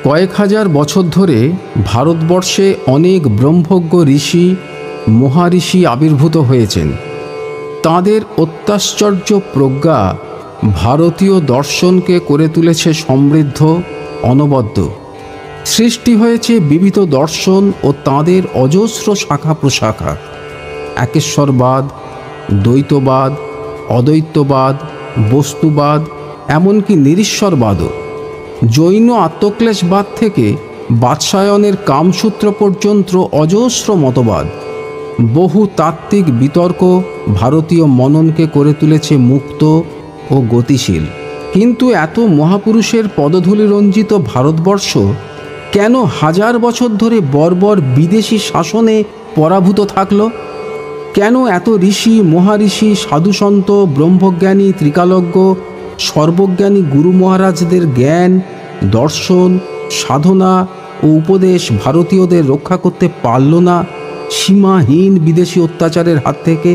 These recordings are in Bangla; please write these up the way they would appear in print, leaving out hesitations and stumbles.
কয়েক হাজার বছর ধরে ভারতবর্ষে অনেক ব্রহ্মজ্ঞ ঋষি মহাঋষি আবির্ভূত হয়েছেন। তাঁদের অত্যাশ্চর্য প্রজ্ঞা ভারতীয় দর্শনকে করে তুলেছে সমৃদ্ধ, অনবদ্য। সৃষ্টি হয়েছে বিবিধ দর্শন ও তাঁদের অজস্র শাখা প্রশাখা। একেশ্বরবাদ, দ্বৈতবাদ, অদ্বৈতবাদ, বস্তুবাদ, এমনকি নিরীশ্বরবাদও। জৈন আত্মক্লেশবাদ থেকে বাৎসায়নের কামসূত্র পর্যন্ত অজস্র মতবাদ। বহু তাত্ত্বিক বিতর্ক ভারতীয় মননকে করে তুলেছে মুক্ত ও গতিশীল। কিন্তু এত মহাপুরুষের পদধূলি রঞ্জিত ভারতবর্ষ কেন হাজার বছর ধরে বর্বর বিদেশি শাসনে পরাভূত থাকল? কেন এত ঋষি মহাঋষি সাধুসন্ত ব্রহ্মজ্ঞানী ত্রিকালজ্ঞ সর্বজ্ঞানী গুরু মহারাজদের জ্ঞান, দর্শন, সাধনা ও উপদেশ ভারতীয়দের রক্ষা করতে পারল না সীমাহীন বিদেশি অত্যাচারের হাত থেকে?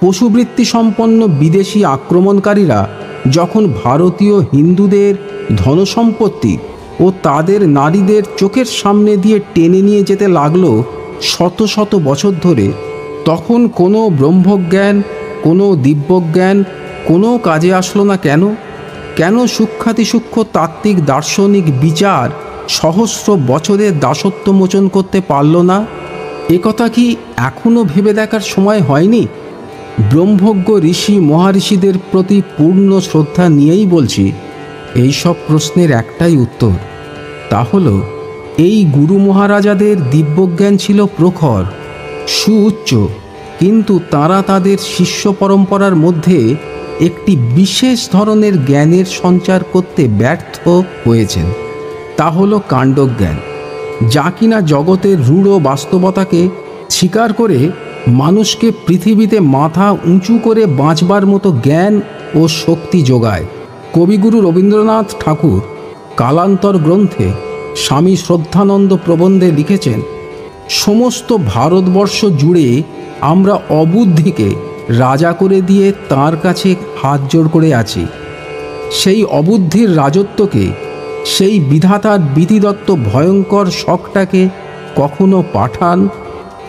পশুবৃত্তি সম্পন্ন বিদেশি আক্রমণকারীরা যখন ভারতীয় হিন্দুদের ধনসম্পত্তি ও তাদের নারীদের চোখের সামনে দিয়ে টেনে নিয়ে যেতে লাগলো শত শত বছর ধরে, তখন কোনো ব্রহ্মজ্ঞান, কোনো দিব্যজ্ঞান কোনো কাজে আসলো না কেন? কেন সূক্ষ্মাতিসূক্ষ্ম তাত্ত্বিক দার্শনিক বিচার সহস্র বছরের দাসত্ব মোচন করতে পারল না? একথা কি এখনও ভেবে দেখার সময় হয়নি? ব্রহ্মজ্ঞ ঋষি মহাঋষিদের প্রতি পূর্ণ শ্রদ্ধা নিয়েই বলছি, এই সব প্রশ্নের একটাই উত্তর। তা হলো, এই গুরু মহারাজাদের দিব্যজ্ঞান ছিল প্রখর, সুউচ্চ, কিন্তু তাঁরা তাদের শিষ্য পরম্পরার মধ্যে একটি বিশেষ ধরনের জ্ঞানের সঞ্চার করতে ব্যর্থ হয়েছেন। তা হলো কাণ্ডজ্ঞান, যা কিনা জগতের রূঢ় বাস্তবতাকে স্বীকার করে মানুষকে পৃথিবীতে মাথা উঁচু করে বাঁচবার মতো জ্ঞান ও শক্তি যোগায়। কবিগুরু রবীন্দ্রনাথ ঠাকুর কালান্তর গ্রন্থে স্বামী শ্রদ্ধানন্দ প্রবন্ধে লিখেছেন, সমস্ত ভারতবর্ষ জুড়ে আমরা অবুদ্ধিকে রাজা করে দিয়ে তার কাছে হাত জোড় করে আছি। সেই অবুদ্ধির রাজত্বকে, সেই বিধাতার বিধিদত্ত ভয়ঙ্কর শকটাকে কখনো পাঠান,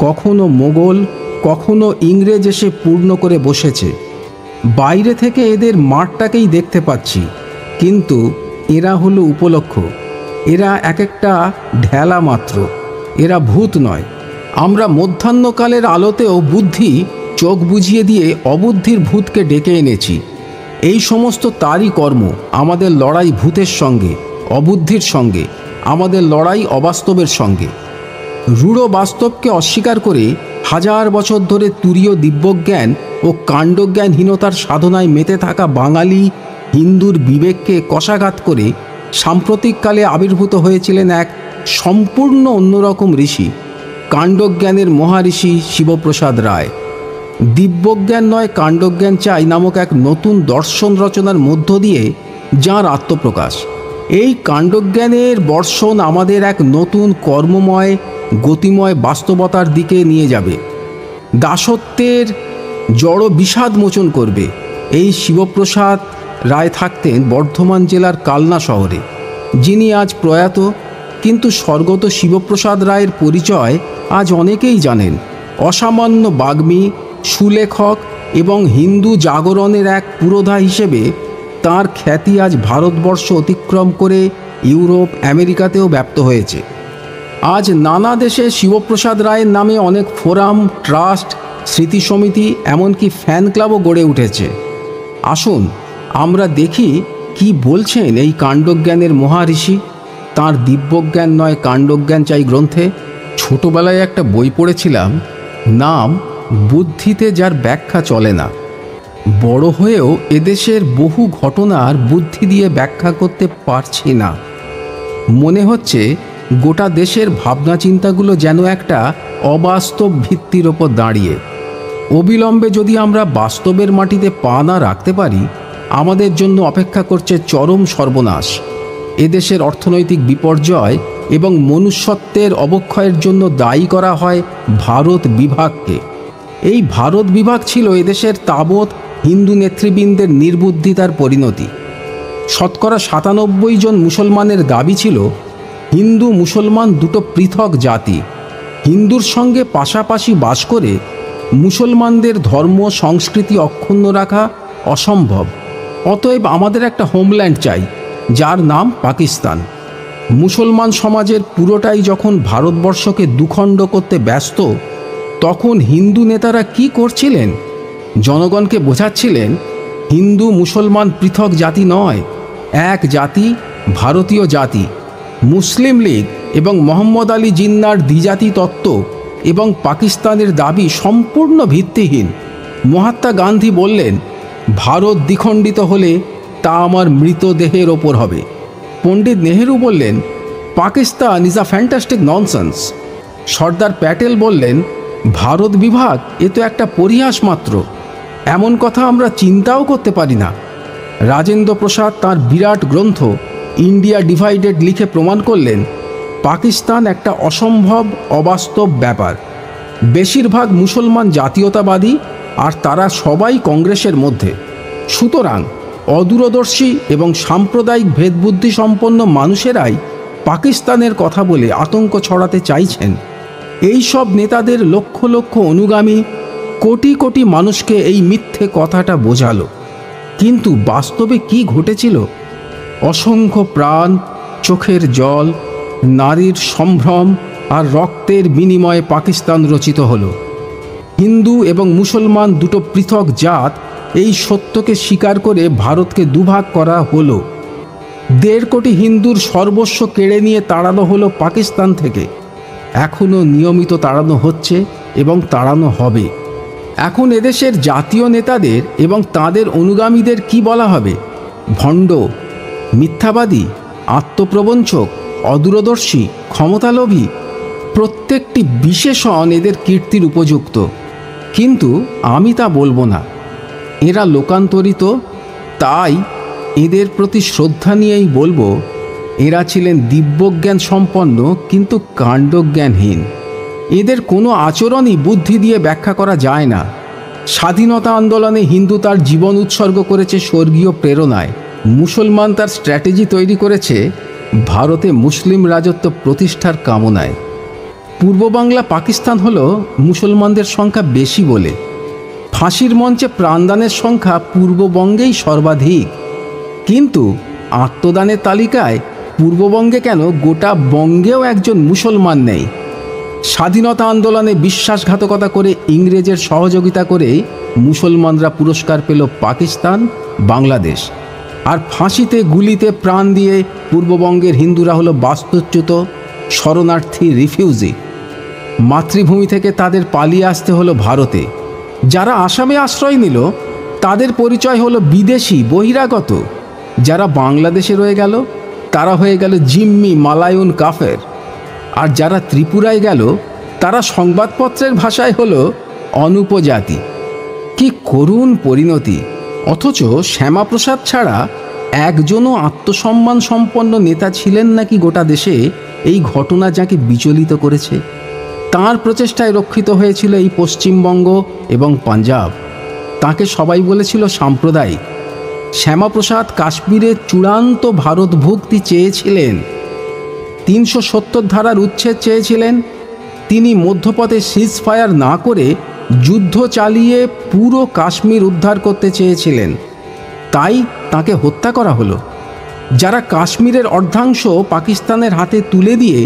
কখনো মোগল, কখনো ইংরেজ এসে পূর্ণ করে বসেছে। বাইরে থেকে এদের মাঠটাকেই দেখতে পাচ্ছি, কিন্তু এরা হলো উপলক্ষ, এরা এক একটা ঢেলা মাত্র, এরা ভূত নয়। আমরা মধ্যাহ্নকালের আলোতেও বুদ্ধি চোখ বুজিয়ে দিয়ে অবুদ্ধির ভূতকে ডেকে এনেছি। এই সমস্ত তারই কর্ম। আমাদের লড়াই ভূতের সঙ্গে, অবুদ্ধির সঙ্গে, আমাদের লড়াই অবাস্তবের সঙ্গে। রূঢ় বাস্তবকে অস্বীকার করে হাজার বছর ধরে তুরীয় দিব্যজ্ঞান ও কাণ্ডজ্ঞানহীনতার সাধনায় মেতে থাকা বাঙালি হিন্দুর বিবেককে কষাঘাত করে সাম্প্রতিককালে আবির্ভূত হয়েছিলেন এক সম্পূর্ণ অন্যরকম ঋষি, কাণ্ডজ্ঞানের মহাঋষি শিবপ্রসাদ রায়। দিব্যজ্ঞান নয় কাণ্ডজ্ঞান চাই নামক এক নতুন দর্শন রচনার মধ্য দিয়ে যাঁর আত্মপ্রকাশ। এই কাণ্ডজ্ঞানের বর্ষণ আমাদের এক নতুন কর্মময় গতিময় বাস্তবতার দিকে নিয়ে যাবে, দাসত্বের জড় বিষাদ মোচন করবে। এই শিবপ্রসাদ রায় থাকতেন বর্ধমান জেলার কালনা শহরে, যিনি আজ প্রয়াত, কিন্তু স্বর্গত শিবপ্রসাদ রায়ের পরিচয় আজ অনেকেই জানেন। অসামান্য বাগ্মী, সুলেখক এবং হিন্দু জাগরণের এক পুরোধা হিসেবে তাঁর খ্যাতি আজ ভারতবর্ষ অতিক্রম করে ইউরোপ, আমেরিকাতেও ব্যাপ্ত হয়েছে। আজ নানা দেশে শিবপ্রসাদ রায়ের নামে অনেক ফোরাম, ট্রাস্ট, স্মৃতি সমিতি, এমনকি ফ্যান ক্লাবও গড়ে উঠেছে। আসুন আমরা দেখি কি বলছেন এই কাণ্ডজ্ঞানের মহাঋষি তাঁর দিব্যজ্ঞান নয় কাণ্ডজ্ঞান চাই গ্রন্থে। ছোটবেলায় একটা বই পড়েছিলাম, নাম বুদ্ধিতে যার ব্যাখ্যা চলে না। বড় হয়েও এদেশের বহু ঘটনার বুদ্ধি দিয়ে ব্যাখ্যা করতে পারছি না। মনে হচ্ছে গোটা দেশের ভাবনা চিন্তাগুলো যেন একটা অবাস্তব ভিত্তির ওপর দাঁড়িয়ে। অবিলম্বে যদি আমরা বাস্তবের মাটিতে পা না রাখতে পারি, আমাদের জন্য অপেক্ষা করছে চরম সর্বনাশ। এদেশের অর্থনৈতিক বিপর্যয় এবং মনুষ্যত্বের অবক্ষয়ের জন্য দায়ী করা হয় ভারত বিভাগকে। এই ভারত বিভাগ ছিল এদেশের তাবৎ হিন্দু নেতৃবৃন্দের নির্বুদ্ধিতার পরিণতি। শতকরা ৯৭ জন মুসলমানের দাবি ছিল হিন্দু মুসলমান দুটো পৃথক জাতি। হিন্দুর সঙ্গে পাশাপাশি বাস করে মুসলমানদের ধর্ম সংস্কৃতি অক্ষুণ্ণ রাখা অসম্ভব। অতএব আমাদের একটা হোমল্যান্ড চাই, যার নাম পাকিস্তান। মুসলমান সমাজের পুরোটাই যখন ভারতবর্ষকে দুখণ্ড করতে ব্যস্ত, তখন হিন্দু নেতারা কি করছিলেন? জনগণকে বোঝাচ্ছিলেন হিন্দু মুসলমান পৃথক জাতি নয়, এক জাতি, ভারতীয় জাতি। মুসলিম লীগ এবং মোহাম্মদ আলী জিন্নার দ্বিজাতি তত্ত্ব এবং পাকিস্তানের দাবি সম্পূর্ণ ভিত্তিহীন। মহাত্মা গান্ধী বললেন, ভারত দ্বিখণ্ডিত হলে তা আমার মৃতদেহের ওপর হবে। পণ্ডিত নেহেরু বললেন, Pakistan is a fantastic nonsense. Sardar Patel বললেন, ভারত বিভাগ এ তো একটা পরিহাস মাত্র, এমন কথা আমরা চিন্তাও করতে পারি না। রাজেন্দ্র প্রসাদ তাঁর বিরাট গ্রন্থ ইন্ডিয়া ডিভাইডেড লিখে প্রমাণ করলেন, পাকিস্তান একটা অসম্ভব অবাস্তব ব্যাপার। বেশিরভাগ মুসলমান জাতীয়তাবাদী, আর তারা সবাই কংগ্রেসের মধ্যে। সুতরাং অদূরদর্শী এবং সাম্প্রদায়িক ভেদবুদ্ধি সম্পন্ন মানুষেরাই পাকিস্তানের কথা বলে আতঙ্ক ছড়াতে চাইছেন। এই সব নেতাদের লক্ষ লক্ষ অনুগামী কোটি কোটি মানুষকে এই মিথ্যে কথাটা বোঝালো। কিন্তু বাস্তবে কি ঘটেছিল? অসংখ্য প্রাণ, চোখের জল, নারীর সম্ভ্রম আর রক্তের বিনিময়ে পাকিস্তান রচিত হলো। হিন্দু এবং মুসলমান দুটো পৃথক জাত, এই সত্যকে স্বীকার করে ভারতকে দুভাগ করা হলো। 1.5 কোটি হিন্দুর সর্বস্ব কেড়ে নিয়ে তাড়ানো হলো পাকিস্তান থেকে। এখনও নিয়মিত তাড়ানো হচ্ছে এবং তাড়ানো হবে। এখন এদেশের জাতীয় নেতাদের এবং তাদের অনুগামীদের কি বলা হবে? ভণ্ড, মিথ্যাবাদী, আত্মপ্রবঞ্চক, অদূরদর্শী, ক্ষমতালোভী। প্রত্যেকটি বিশেষণ এদের কীর্তির উপযুক্ত, কিন্তু আমি তা বলবো না। এরা লোকান্তরিত, তাই এদের প্রতি শ্রদ্ধা নিয়েই বলবো, এরা ছিলেন দিব্যজ্ঞান সম্পন্ন কিন্তু কাণ্ডজ্ঞানহীন। এদের কোনো আচরণই বুদ্ধি দিয়ে ব্যাখ্যা করা যায় না। স্বাধীনতা আন্দোলনে হিন্দু তার জীবন উৎসর্গ করেছে স্বর্গীয় প্রেরণায়। মুসলমান তার স্ট্র্যাটেজি তৈরি করেছে ভারতে মুসলিম রাজত্ব প্রতিষ্ঠার কামনায়। পূর্ব বাংলা পাকিস্তান হলো মুসলমানদের সংখ্যা বেশি বলে। ফাঁসির মঞ্চে প্রাণদানের সংখ্যা পূর্ববঙ্গেই সর্বাধিক, কিন্তু আত্মদানের তালিকায় পূর্ববঙ্গে কেন গোটা বঙ্গেও একজন মুসলমান নেই। স্বাধীনতা আন্দোলনে বিশ্বাসঘাতকতা করে ইংরেজের সহযোগিতা করে মুসলমানরা পুরস্কার পেল পাকিস্তান, বাংলাদেশ। আর ফাঁসিতে গুলিতে প্রাণ দিয়ে পূর্ববঙ্গের হিন্দুরা হলো বাস্তুচ্যুত, শরণার্থী, রিফিউজি। মাতৃভূমি থেকে তাদের পালিয়ে আসতে হলো ভারতে। যারা আসামে আশ্রয় নিল তাদের পরিচয় হলো বিদেশি, বহিরাগত। যারা বাংলাদেশে রয়ে গেল তারা হয়ে গেল জিম্মি, মালায়ুন, কাফের। আর যারা ত্রিপুরায় গেল তারা সংবাদপত্রের ভাষায় হলো অনুপজাতি। কি করুণ পরিণতি! অথচ শ্যামাপ্রসাদ ছাড়া একজনও আত্মসম্মান সম্পন্ন নেতা ছিলেন নাকি গোটা দেশে এই ঘটনা যাকে বিচলিত করেছে। তাঁর প্রচেষ্টায় রক্ষিত হয়েছিল এই পশ্চিমবঙ্গ এবং পাঞ্জাব। তাকে সবাই বলেছিল সাম্প্রদায়িক। শ্যামাপ্রসাদ কাশ্মীরের চূড়ান্ত ভারতভুক্তি চেয়েছিলেন, 370 ধারার উচ্ছেদ চেয়েছিলেন। তিনি মধ্যপথে সিজফায়ার না করে যুদ্ধ চালিয়ে পুরো কাশ্মীর উদ্ধার করতে চেয়েছিলেন, তাই তাকে হত্যা করা হলো। যারা কাশ্মীরের অর্ধাংশ পাকিস্তানের হাতে তুলে দিয়ে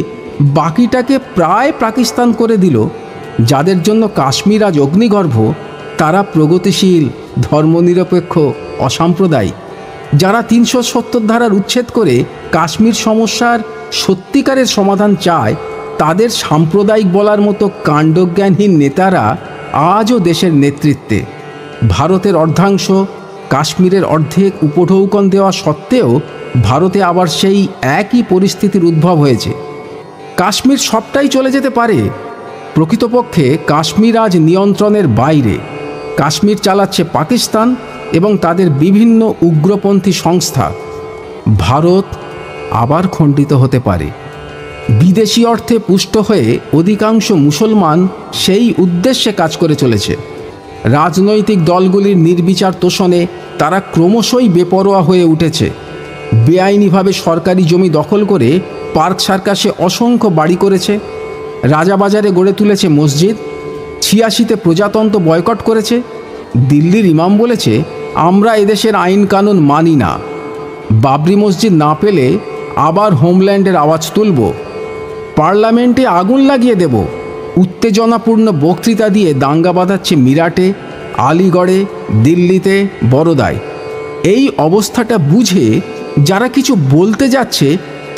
বাকিটাকে প্রায় পাকিস্তান করে দিল, যাদের জন্য কাশ্মীর আজ অগ্নিগর্ভ, তারা প্রগতিশীল, ধর্মনিরপেক্ষ, অসাম্প্রদায়িক। যারা 370 ধারার উচ্ছেদ করে কাশ্মীর সমস্যার সত্যিকারের সমাধান চায়, তাদের সাম্প্রদায়িক বলার মতো কাণ্ডজ্ঞানহীন নেতারা আজও দেশের নেতৃত্বে। ভারতের অর্ধাংশ, কাশ্মীরের অর্ধেক উপঢৌকন দেওয়া সত্ত্বেও ভারতে আবার সেই একই পরিস্থিতির উদ্ভব হয়েছে। কাশ্মীর সবটাই চলে যেতে পারে, প্রকৃতপক্ষে কাশ্মীর আজ নিয়ন্ত্রণের বাইরে। কাশ্মীর চালাচ্ছে পাকিস্তান এবং তাদের বিভিন্ন উগ্রপন্থী সংস্থা। ভারত আবার খণ্ডিত হতে পারে। বিদেশি অর্থে পুষ্ট হয়ে অধিকাংশ মুসলমান সেই উদ্দেশ্যে কাজ করে চলেছে। রাজনৈতিক দলগুলির নির্বিচার তোষণে তারা ক্রমশই বেপরোয়া হয়ে উঠেছে। বেআইনিভাবে সরকারি জমি দখল করে পার্ক সার্কাসে অসংখ্য বাড়ি করেছে, রাজাবাজারে গড়ে তুলেছে মসজিদ, 86তে প্রজাতন্ত্র বয়কট করেছে। দিল্লির ইমাম বলেছে, আমরা এদেশের আইন কানুন মানি না, বাবরি মসজিদ না পেলে আবার হোমল্যান্ডের আওয়াজ তুলব, পার্লামেন্টে আগুন লাগিয়ে দেব। উত্তেজনাপূর্ণ বক্তৃতা দিয়ে দাঙ্গা বাঁধাচ্ছে মিরাটে, আলিগড়ে, দিল্লিতে, বরোদায়। এই অবস্থাটা বুঝে যারা কিছু বলতে যাচ্ছে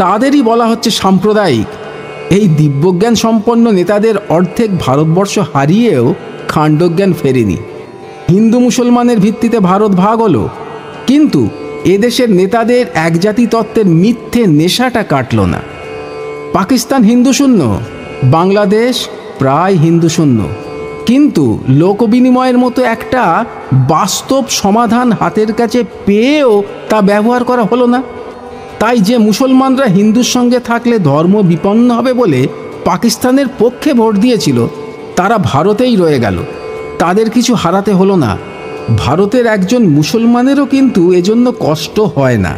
তাদেরই বলা হচ্ছে সাম্প্রদায়িক। এই দিব্যজ্ঞান সম্পন্ন নেতাদের অর্ধেক ভারতবর্ষ হারিয়েও কাণ্ডজ্ঞান ফেরেনি। হিন্দু মুসলমানের ভিত্তিতে ভারত ভাগ হলো, কিন্তু এদেশের নেতাদের একজাতি তত্ত্বের মিথ্যে নেশাটা কাটল না। পাকিস্তান হিন্দু শূন্য, বাংলাদেশ প্রায় হিন্দু শূন্য, কিন্তু লোকবিনিময়ের মতো একটা বাস্তব সমাধান হাতের কাছে পেয়েও তা ব্যবহার করা হলো না। তাই যে মুসলমানরা হিন্দুর সঙ্গে থাকলে ধর্ম বিপন্ন হবে বলে পাকিস্তানের পক্ষে ভোট দিয়েছিল, তারা ভারতেই রয়ে গেল, তাদের কিছু হারাতে হলো না। ভারতের একজন মুসলমানেরও কিন্তু এজন্য কষ্ট হয় না,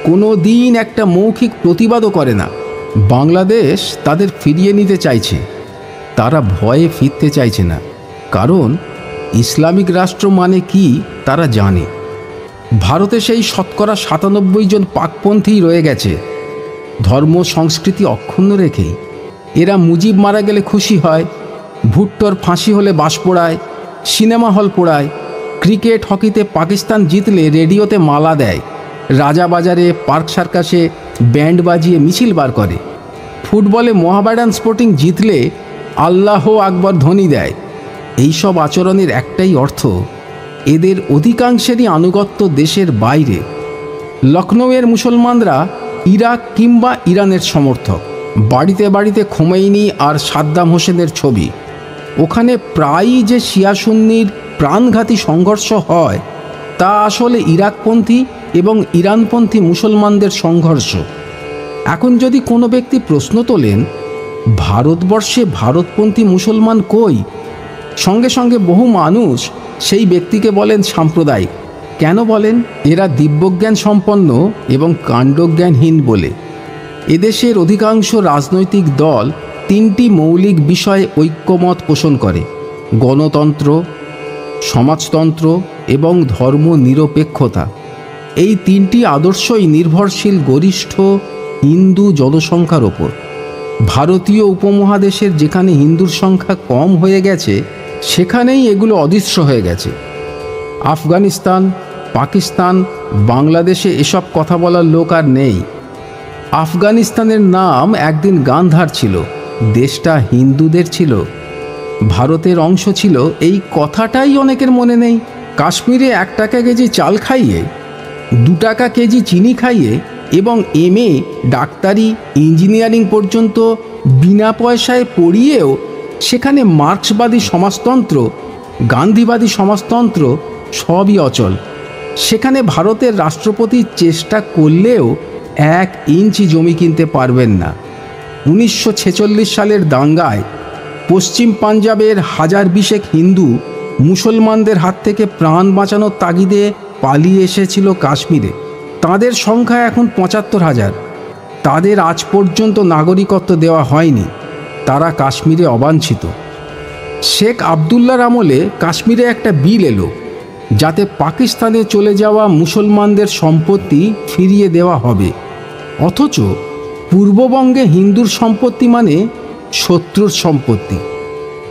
কোনো দিন একটা মৌখিক প্রতিবাদও করে না। বাংলাদেশ তাদের ফিরিয়ে নিতে চাইছে, তারা ভয়ে ফিরতে চাইছে না, কারণ ইসলামিক রাষ্ট্র মানে কি তারা জানে। ভারতে সেই শতকরা 97 জন পাকপন্থী রয়ে গেছে, ধর্ম সংস্কৃতি অক্ষুণ্ণ রেখেই। এরা মুজিব মারা গেলে খুশি হয়, ভুট্টোর ফাঁসি হলে বাস পোড়ায়, সিনেমা হল পোড়ায়, ক্রিকেট হকিতে পাকিস্তান জিতলে রেডিওতে মালা দেয়, রাজাবাজারে পার্ক সার্কাসে ব্যান্ড বাজিয়ে মিছিল বার করে, ফুটবলে মোহামেডান স্পোর্টিং জিতলে আল্লাহ আকবর ধ্বনি দেয়। এইসব আচরণের একটাই অর্থ, এদের অধিকাংশেরই আনুগত্য দেশের বাইরে। লখনৌয়ের মুসলমানরা ইরাক কিংবা ইরানের সমর্থক, বাড়িতে বাড়িতে খোমেনি আর সাদ্দাম হোসেনের ছবি। ওখানে প্রায়ই যে শিয়া সুন্নির প্রাণঘাতী সংঘর্ষ হয় তা আসলে ইরাকপন্থী এবং ইরানপন্থী মুসলমানদের সংঘর্ষ। এখন যদি কোনো ব্যক্তি প্রশ্ন তোলেন, ভারতবর্ষে ভারতপন্থী মুসলমান কই, সঙ্গে সঙ্গে বহু মানুষ সেই ব্যক্তিকে বলেন সাম্প্রদায়িক। কেন বলেন? এরা দিব্যজ্ঞান সম্পন্ন এবং কাণ্ডজ্ঞানহীন বলে। এদেশের অধিকাংশ রাজনৈতিক দল 3টি মৌলিক বিষয়ে ঐক্যমত পোষণ করে: গণতন্ত্র, সমাজতন্ত্র এবং ধর্ম নিরপেক্ষতা। এই 3টি আদর্শই নির্ভরশীল গরিষ্ঠ হিন্দু জনসংখ্যার ওপর। ভারতীয় উপমহাদেশের যেখানে হিন্দুর সংখ্যা কম হয়ে গেছে সেখানেই এগুলো অদৃশ্য হয়ে গেছে। আফগানিস্তান, পাকিস্তান, বাংলাদেশে এসব কথা বলার লোক আর নেই। আফগানিস্তানের নাম একদিন গান্ধার ছিল, দেশটা হিন্দুদের ছিল, ভারতের অংশ ছিল, এই কথাটাই অনেকের মনে নেই। কাশ্মীরে 1 টাকা কেজি চাল খাইয়ে, 2 টাকা কেজি চিনি খাইয়ে এবং MA, ডাক্তারি, ইঞ্জিনিয়ারিং পর্যন্ত বিনা পয়সায় পড়িয়েও সেখানে মার্ক্সবাদী সমাজতন্ত্র, গান্ধীবাদী সমাজতন্ত্র সবই অচল। সেখানে ভারতের রাষ্ট্রপতি চেষ্টা করলেও 1 ইঞ্চি জমি কিনতে পারবেন না। 1946 সালের দাঙ্গায় পশ্চিম পাঞ্জাবের 1020 হিন্দু মুসলমানদের হাত থেকে প্রাণ বাঁচানোর তাগিদে পালিয়ে এসেছিল কাশ্মীরে। তাদের সংখ্যা এখন 75,000। তাদের আজ পর্যন্ত নাগরিকত্ব দেওয়া হয়নি, তারা কাশ্মীরে অবাঞ্ছিত। শেখ আবদুল্লাহর আমলে কাশ্মীরে একটা বিল এলো যাতে পাকিস্তানে চলে যাওয়া মুসলমানদের সম্পত্তি ফিরিয়ে দেওয়া হবে। অথচ পূর্ববঙ্গে হিন্দুর সম্পত্তি মানে শত্রুর সম্পত্তি।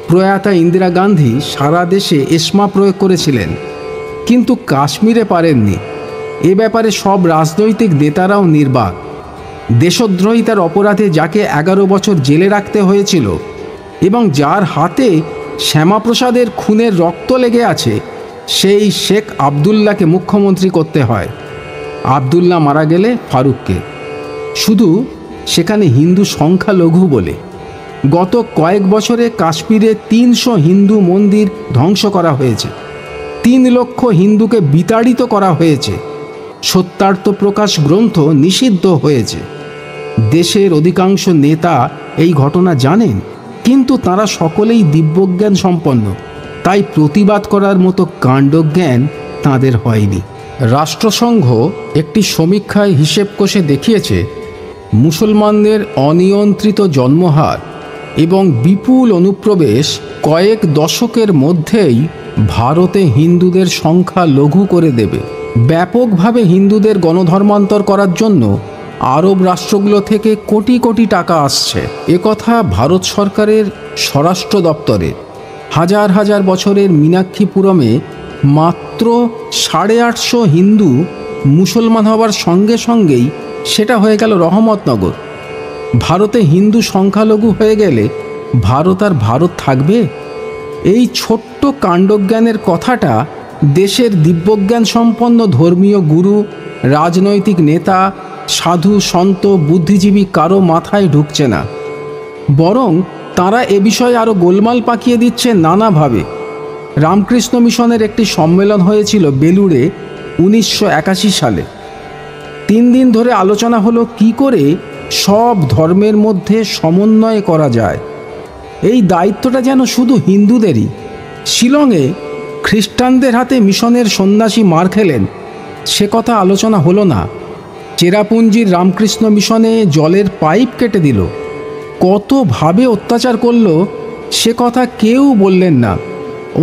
প্রয়াতা ইন্দিরা গান্ধী সারা দেশে এসমা প্রয়োগ করেছিলেন, কিন্তু কাশ্মীরে পারেননি। এ ব্যাপারে সব রাজনৈতিক নেতারাও নির্বাক। দেশদ্রোহিতার অপরাধে যাকে 11 বছর জেলে রাখতে হয়েছিল এবং যার হাতে শ্যামাপ্রসাদের খুনের রক্ত লেগে আছে, সেই শেখ আবদুল্লাহকে মুখ্যমন্ত্রী করতে হয়। আবদুল্লাহ মারা গেলে ফারুককে, শুধু সেখানে হিন্দু সংখ্যালঘু বলে। গত কয়েক বছরে কাশ্মীরে 300 হিন্দু মন্দির ধ্বংস করা হয়েছে, 3 লক্ষ হিন্দুকে বিতাড়িত করা হয়েছে, সত্যার্থ প্রকাশ গ্রন্থ নিষিদ্ধ হয়েছে। দেশের অধিকাংশ নেতা এই ঘটনা জানেন, কিন্তু তারা সকলেই দিব্যজ্ঞান সম্পন্ন, তাই প্রতিবাদ করার মতো কাণ্ডজ্ঞান তাঁদের হয়নি। রাষ্ট্রসংঘ একটি সমীক্ষায় হিসেব কষে দেখিয়েছে, মুসলমানদের অনিয়ন্ত্রিত জন্মহার এবং বিপুল অনুপ্রবেশ কয়েক দশকের মধ্যেই ভারতে হিন্দুদের সংখ্যা লঘু করে দেবে। ব্যাপকভাবে হিন্দুদের গণধর্মান্তর করার জন্য আরব রাষ্ট্রগুলো থেকে কোটি কোটি টাকা আসছে, একথা ভারত সরকারের স্বরাষ্ট্র দপ্তরের। হাজার হাজার বছরের মীনাক্ষীপুরমে মাত্র 850 হিন্দু মুসলমান হওয়ার সঙ্গে সঙ্গেই সেটা হয়ে গেল রহমতনগর। ভারতে হিন্দু সংখ্যালঘু হয়ে গেলে ভারত আর ভারত থাকবে? এই ছোট্ট কাণ্ডজ্ঞানের কথাটা দেশের দিব্যজ্ঞান সম্পন্ন ধর্মীয় গুরু, রাজনৈতিক নেতা, সাধু সন্ত, বুদ্ধিজীবী কারো মাথায় ঢুকছে না। বরং তারা এ বিষয়ে আরও গোলমাল পাকিয়ে দিচ্ছে নানাভাবে। রামকৃষ্ণ মিশনের একটি সম্মেলন হয়েছিল বেলুড়ে 1981 সালে। 3 দিন ধরে আলোচনা হলো কি করে সব ধর্মের মধ্যে সমন্বয় করা যায়। এই দায়িত্বটা যেন শুধু হিন্দুদেরই। শিলংয়ে খ্রিস্টানদের হাতে মিশনের সন্ন্যাসী মার খেলেন, সে কথা আলোচনা হলো না। চেরাপুঞ্জির রামকৃষ্ণ মিশনে জলের পাইপ কেটে দিল, কতভাবে অত্যাচার করল সে কথা কেউ বললেন না।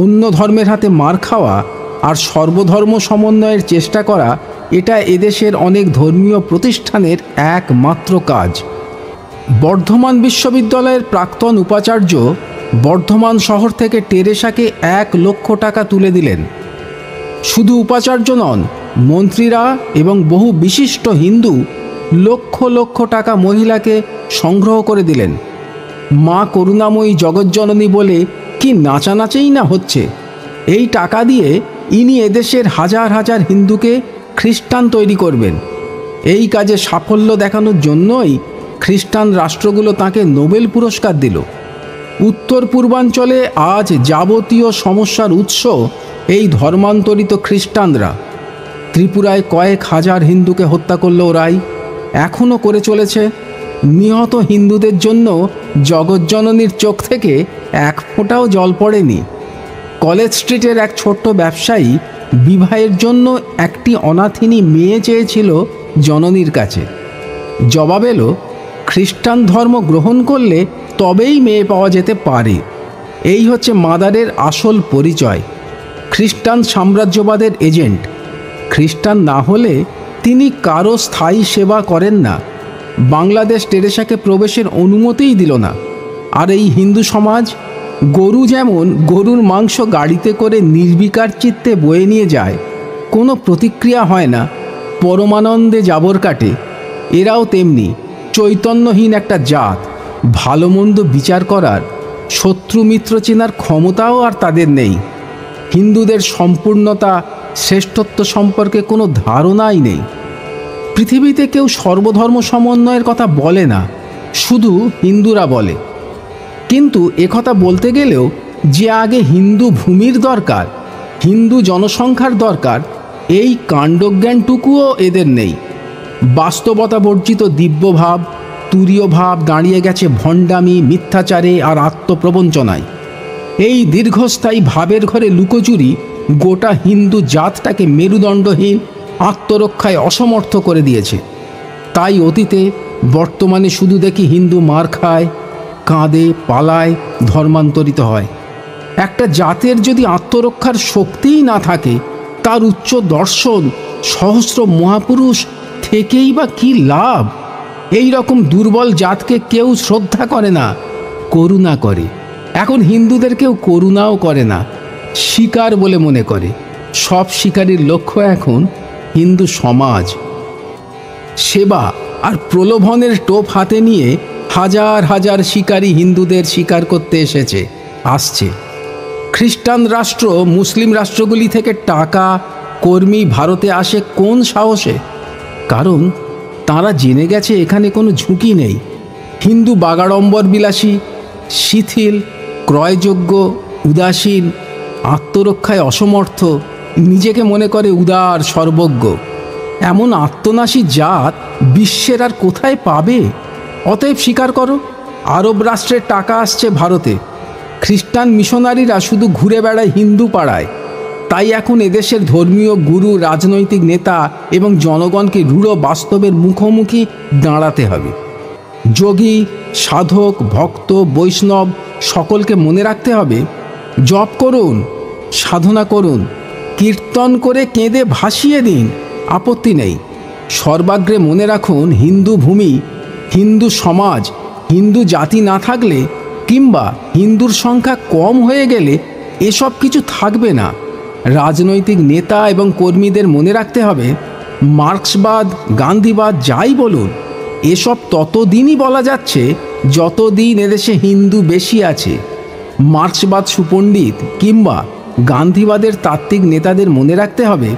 অন্য ধর্মের হাতে মার খাওয়া আর সর্বধর্ম সমন্বয়ের চেষ্টা করা, এটা এদেশের অনেক ধর্মীয় প্রতিষ্ঠানের একমাত্র কাজ। বর্ধমান বিশ্ববিদ্যালয়ের প্রাক্তন উপাচার্য বর্ধমান শহর থেকে টেরেসাকে 1 লক্ষ টাকা তুলে দিলেন। শুধু উপাচার্য নন, মন্ত্রীরা এবং বহু বিশিষ্ট হিন্দু লক্ষ লক্ষ টাকা মহিলাকে সংগ্রহ করে দিলেন। মা করুণাময়ী জগজ্জননী বলে কি নাচানাচেই না হচ্ছে। এই টাকা দিয়ে ইনি এদেশের হাজার হাজার হিন্দুকে খ্রিস্টান তৈরি করবেন। এই কাজে সাফল্য দেখানোর জন্যই খ্রিস্টান রাষ্ট্রগুলো তাকে নোবেল পুরস্কার দিল। উত্তর পূর্বাঞ্চলে আজ যাবতীয় সমস্যার উৎস এই ধর্মান্তরিত খ্রিস্টানরা। ত্রিপুরায় কয়েক হাজার হিন্দুকে হত্যা করল ওরাই, এখনও করে চলেছে। নিহত হিন্দুদের জন্য জগজ্জননীর চোখ থেকে 1 ফোঁটাও জল পড়েনি। কলেজ স্ট্রিটের এক ছোট্ট ব্যবসায়ী বিবাহের জন্য একটি অনাথিনী মেয়ে চেয়েছিল জননীর কাছে। জবাব এলো, খ্রিস্টান ধর্ম গ্রহণ করলে তবেই মেয়ে পাওয়া যেতে পারে। এই হচ্ছে মাদারের আসল পরিচয়, খ্রিস্টান সাম্রাজ্যবাদের এজেন্ট। খ্রিস্টান না হলে তিনি কারো স্থায়ী সেবা করেন না। বাংলাদেশ টেরেসাকে প্রবেশের অনুমতিই দিল না। আর এই হিন্দু সমাজ, গরু যেমন গরুর মাংস গাড়িতে করে নির্বিকার চিত্তে বয়ে নিয়ে যায়, কোনো প্রতিক্রিয়া হয় না, পরমানন্দে জাবর কাটে, এরাও তেমনি চৈতন্যহীন একটা জাত। ভালো মন্দ বিচার করার, শত্রু মিত্র চেনার ক্ষমতাও আর তাদের নেই। হিন্দুদের সম্পূর্ণতা, শ্রেষ্ঠত্ব সম্পর্কে কোনো ধারণাই নেই। পৃথিবীতে কেউ সর্বধর্ম সমন্বয়ের কথা বলে না, শুধু হিন্দুরা বলে। কিন্তু একথা বলতে গেলেও যে আগে হিন্দু ভূমির দরকার, হিন্দু জনসংখ্যার দরকার, এই কাণ্ডজ্ঞানটুকুও এদের নেই। বাস্তবতা বর্জিত দিব্যভাব, তুরীয় ভাব দাঁড়িয়ে গেছে ভণ্ডামি, মিথ্যাচারে আর আত্মপ্রবঞ্চনায়। এই দীর্ঘস্থায়ী ভাবের ঘরে লুকোচুরি গোটা হিন্দু জাতটাকে মেরুদণ্ডহীন, আত্মরক্ষায় অসমর্থ করে দিয়েছে। তাই অতীতে, বর্তমানে শুধু দেখি হিন্দু মার খায়, কাঁদে, পালায়, ধর্মান্তরিত হয়। একটা জাতের যদি আত্মরক্ষার শক্তিই না থাকে, তার উচ্চ দর্শন, সহস্র মহাপুরুষ থেকেই বা কী লাভ? এই রকম দুর্বল জাতকে কেউ শ্রদ্ধা করে না, করুণা করে। এখন হিন্দুদের কেউ করুণাও করে না, শিকার বলে মনে করে। সব শিকারীর লক্ষ্য এখন হিন্দু সমাজ। সেবা আর প্রলোভনের টোপ হাতে নিয়ে হাজার হাজার শিকারী হিন্দুদের শিকার করতে আসছে। খ্রিস্টান রাষ্ট্র, মুসলিম রাষ্ট্রগুলি থেকে টাকা, কর্মী ভারতে আসে কোন সাহসে? কারণ তারা জেনে গেছে এখানে কোনো ঝুঁকি নেই। হিন্দু বাগাড়ম্বর বিলাসী, শিথিল, ক্রয়যোগ্য, উদাসীন, আত্মরক্ষায় অসমর্থ, নিজেকে মনে করে উদার, সর্বজ্ঞ। এমন আত্মনাশী জাত বিশ্বের আর কোথায় পাবে? অতএব স্বীকার করো, আরব রাষ্ট্রের টাকা আসছে ভারতে। খ্রিস্টান মিশনারিরা শুধু ঘুরে বেড়ায় হিন্দু পাড়ায়, তাই এখন এদেশের ধর্মীয় গুরু, রাজনৈতিক নেতা এবং জনগণকে রূঢ় বাস্তবের মুখোমুখি দাঁড়াতে হবে। যোগী, সাধক, ভক্ত, বৈষ্ণব সকলকে মনে রাখতে হবে, জপ করুন, সাধনা করুন, কীর্তন করে কেঁদে ভাসিয়ে দিন, আপত্তি নেই। সর্বাগ্রে মনে রাখুন, হিন্দু ভূমি, হিন্দু সমাজ, হিন্দু জাতি না থাকলে কিংবা হিন্দুর সংখ্যা কম হয়ে গেলে এসব কিছু থাকবে না। রাজনৈতিক নেতা এবং কর্মীদের মনে রাখতে হবে, মার্ক্সবাদ, গান্ধীবাদ যাই বলুন, এসব ততদিনই বলা যাচ্ছে যতদিন এদেশে হিন্দু বেশি আছে। মার্ক্সবাদ সুপণ্ডিত কিংবা গান্ধীবাদের তাত্ত্বিক নেতাদের মনে রাখতে হবে,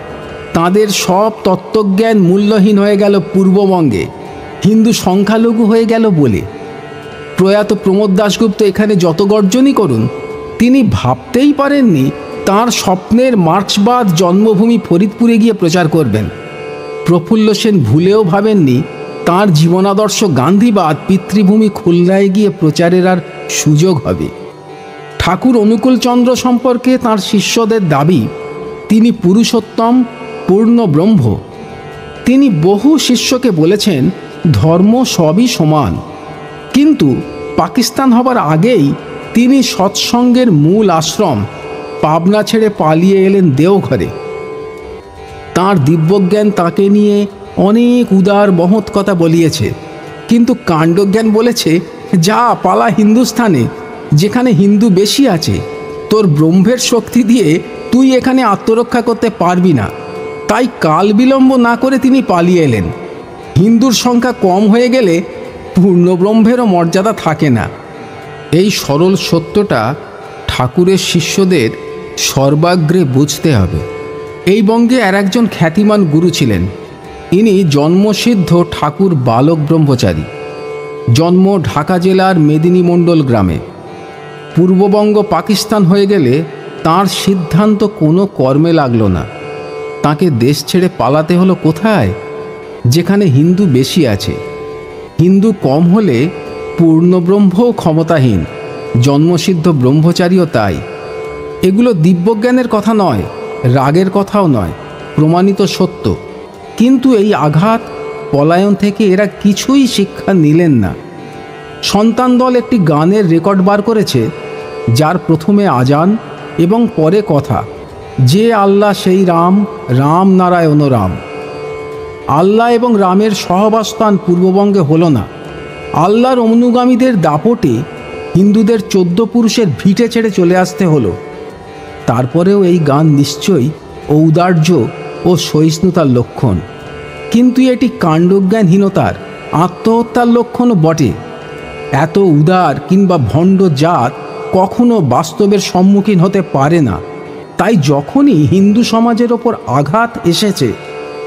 তাদের সব তত্ত্বজ্ঞান মূল্যহীন হয়ে গেল পূর্ববঙ্গে, হিন্দু সংখ্যালঘু হয়ে গেল বলে। প্রয়াত প্রমোদ দাশগুপ্ত এখানে যত গর্জনই করুন, তিনি ভাবতেই পারেননি তাঁর স্বপ্নের মার্ক্সবাদ জন্মভূমি ফরিদপুরে গিয়ে প্রচার করবেন। প্রফুল্ল সেন ভুলেও ভাবেননি তাঁর জীবনাদর্শ গান্ধীবাদ পিতৃভূমি খুলনায় গিয়ে প্রচারের আর সুযোগ হবে। ঠাকুর অনুকূলচন্দ্র সম্পর্কে তাঁর শিষ্যদের দাবি, তিনি পুরুষোত্তম, পূর্ণ ব্রহ্ম। তিনি বহু শিষ্যকে বলেছেন ধর্ম সবই সমান, কিন্তু পাকিস্তান হবার আগেই তিনি সৎসঙ্গের মূল আশ্রম পাবনা ছেড়ে পালিয়ে এলেন দেওঘরে। তাঁর দিব্যজ্ঞান তাকে নিয়ে অনেক উদার মহৎ কথা বলিয়েছে, কিন্তু কাণ্ডজ্ঞান বলেছে, যা পালা হিন্দুস্থানে, যেখানে হিন্দু বেশি আছে। তোর ব্রহ্মের শক্তি দিয়ে তুই এখানে আত্মরক্ষা করতে পারবি না। তাই কাল বিলম্ব না করে তিনি পালিয়ে এলেন। হিন্দুর সংখ্যা কম হয়ে গেলে পূর্ণব্রহ্মেরও মর্যাদা থাকে না। এই সরল সত্যটা ঠাকুরের শিষ্যদের সর্বাগ্রে বুঝতে হবে। এই বঙ্গে আর একজন খ্যাতিমান গুরু ছিলেন। ইনি জন্মসিদ্ধ ঠাকুর বালক ব্রহ্মচারী। জন্ম ঢাকা জেলার মেদিনীমণ্ডল গ্রামে। পূর্ববঙ্গ পাকিস্তান হয়ে গেলে তাঁর সিদ্ধান্ত কোনো কর্মে লাগলো না। তাকে দেশ ছেড়ে পালাতে হলো কোথায়? যেখানে হিন্দু বেশি আছে। হিন্দু কম হলে পূর্ণব্রহ্মও ক্ষমতাহীন, জন্মসিদ্ধ ব্রহ্মচারীও তাই। এগুলো দিব্যজ্ঞানের কথা নয়, রাগের কথাও নয়, প্রমাণিত সত্য। কিন্তু এই আঘাত, পলায়ন থেকে এরা কিছুই শিক্ষা নিলেন না। সন্তান দল একটি গানের রেকর্ড বার করেছে, যার প্রথমে আজান এবং পরে কথা, যে আল্লাহ সেই রাম, রাম নারায়ণ রাম। আল্লাহ এবং রামের সহবাস্থান পূর্ববঙ্গে হলো না। আল্লাহর অনুগামীদের দাপটে হিন্দুদের 14 পুরুষের ভিটে ছেড়ে চলে আসতে হলো। তারপরেও এই গান নিশ্চয়ই ঔদার্য ও সহিষ্ণুতার লক্ষণ, কিন্তু এটি কাণ্ডজ্ঞানহীনতার, আত্মহত্যার লক্ষণও বটে। এত উদার কিংবা ভণ্ড জাত কখনো বাস্তবের সম্মুখীন হতে পারে না। তাই যখনই হিন্দু সমাজের ওপর আঘাত এসেছে,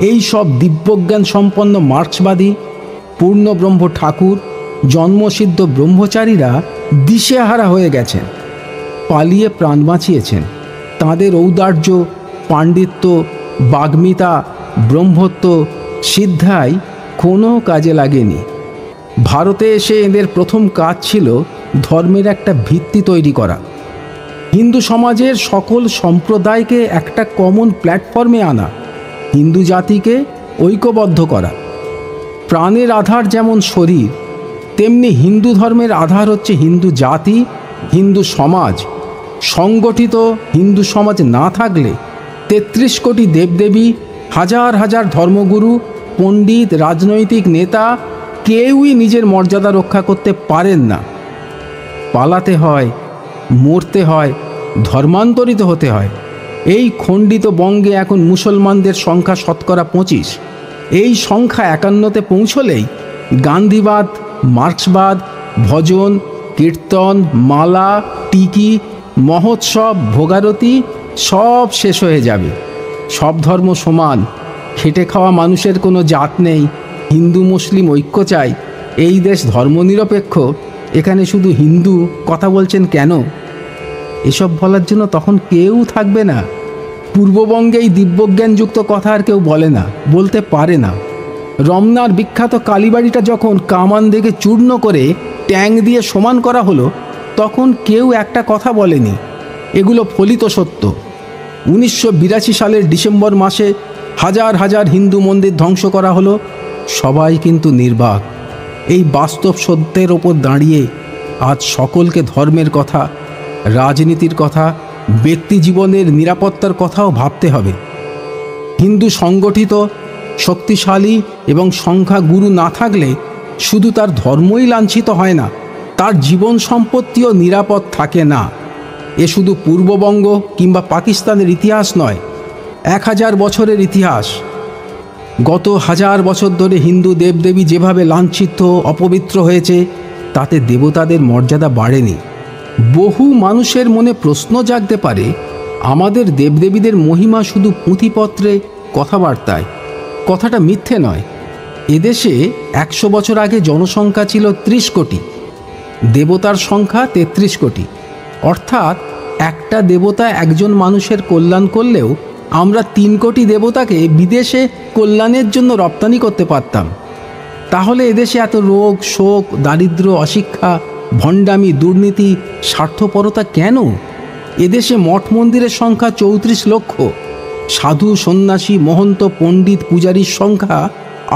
এই সব দিব্যজ্ঞান সম্পন্ন মার্ক্সবাদী, পূর্ণব্রহ্ম ঠাকুর, জন্মসিদ্ধ ব্রহ্মচারীরা দিশেহারা হয়ে গেছেন, পালিয়ে প্রাণ বাঁচিয়েছেন। তাঁদের ঔদার্য, পাণ্ডিত্য, বাগ্মিতা, ব্রহ্মত্ব, সিদ্ধাই কোনো কাজে লাগেনি। ভারতে এসে এদের প্রথম কাজ ছিল ধর্মের একটা ভিত্তি তৈরি করা, হিন্দু সমাজের সকল সম্প্রদায়কে একটা কমন প্ল্যাটফর্মে আনা, হিন্দু জাতিকে ঐক্যবদ্ধ করা। প্রাণের আধার যেমন শরীর, তেমনি হিন্দু ধর্মের আধার হচ্ছে হিন্দু জাতি, হিন্দু সমাজ। সংগঠিত হিন্দু সমাজ না থাকলে 33 কোটি দেবদেবী, হাজার হাজার ধর্মগুরু, পণ্ডিত, রাজনৈতিক নেতা কেউই নিজের মর্যাদা রক্ষা করতে পারেন না। পালাতে হয়, মরতে হয়, ধর্মান্তরিত হতে হয়। এই খণ্ডিত বঙ্গে এখন মুসলমানদের সংখ্যা শতকরা 25। এই সংখ্যা 51-তে পৌঁছলেই গান্ধীবাদ, মার্ক্সবাদ, ভজন, কীর্তন, মালা, টিকি, মহোৎসব, ভোগারতি সব শেষ হয়ে যাবে। সব ধর্ম সমান, খেটে খাওয়া মানুষের কোনো জাত নেই। হিন্দু মুসলিম ঐক্য চাই। এই দেশ ধর্মনিরপেক্ষ, এখানে শুধু হিন্দু কথা বলছেন কেন? এসব বলার জন্য তখন কেউ থাকবে না। পূর্ববঙ্গে এই দিব্যজ্ঞানযুক্ত কথা আর কেউ বলে না, বলতে পারে না। রমনার বিখ্যাত কালীবাড়িটা যখন কামান থেকে চূর্ণ করে ট্যাং দিয়ে সমান করা হলো, তখন কেউ একটা কথা বলেনি। এগুলো ফলিত সত্য। 1982 সালের ডিসেম্বর মাসে হাজার হাজার হিন্দু মন্দির ধ্বংস করা হলো। সবাই কিন্তু নির্বাক। এই বাস্তব সত্যের ওপর দাঁড়িয়ে আজ সকলকে ধর্মের কথা, রাজনীতির কথা, ব্যক্তি জীবনের নিরাপত্তার কথাও ভাবতে হবে। হিন্দু সংগঠিত, শক্তিশালী এবং সংখ্যাগুরু না থাকলে শুধু তার ধর্মই লাঞ্ছিত হয় না, তার জীবন সম্পত্তিও নিরাপদ থাকে না। এ শুধু পূর্ববঙ্গ কিংবা পাকিস্তানের ইতিহাস নয়, 1000 বছরের ইতিহাস। গত 1000 বছর ধরে হিন্দু দেবদেবী যেভাবে লাঞ্ছিত, অপবিত্র হয়েছে, তাতে দেবতাদের মর্যাদা বাড়েনি। বহু মানুষের মনে প্রশ্ন জাগতে পারে, আমাদের দেবদেবীদের মহিমা শুধু পুঁথিপত্রে, কথাবার্তায়। কথাটা মিথ্যে নয়। এদেশে 100 বছর আগে জনসংখ্যা ছিল 30 কোটি, দেবতার সংখ্যা 33 কোটি। অর্থাৎ একটা দেবতা একজন মানুষের কল্যাণ করলেও আমরা 3 কোটি দেবতাকে বিদেশে কল্যাণের জন্য রপ্তানি করতে পারতাম। তাহলে এদেশে এত রোগ, শোক, দারিদ্র্য, অশিক্ষা, ভণ্ডামি, দুর্নীতি, স্বার্থপরতা কেন? এদেশে মঠ মন্দিরের সংখ্যা 34 লক্ষ, সাধু, সন্ন্যাসী, মহন্ত, পণ্ডিত, পূজারীর সংখ্যা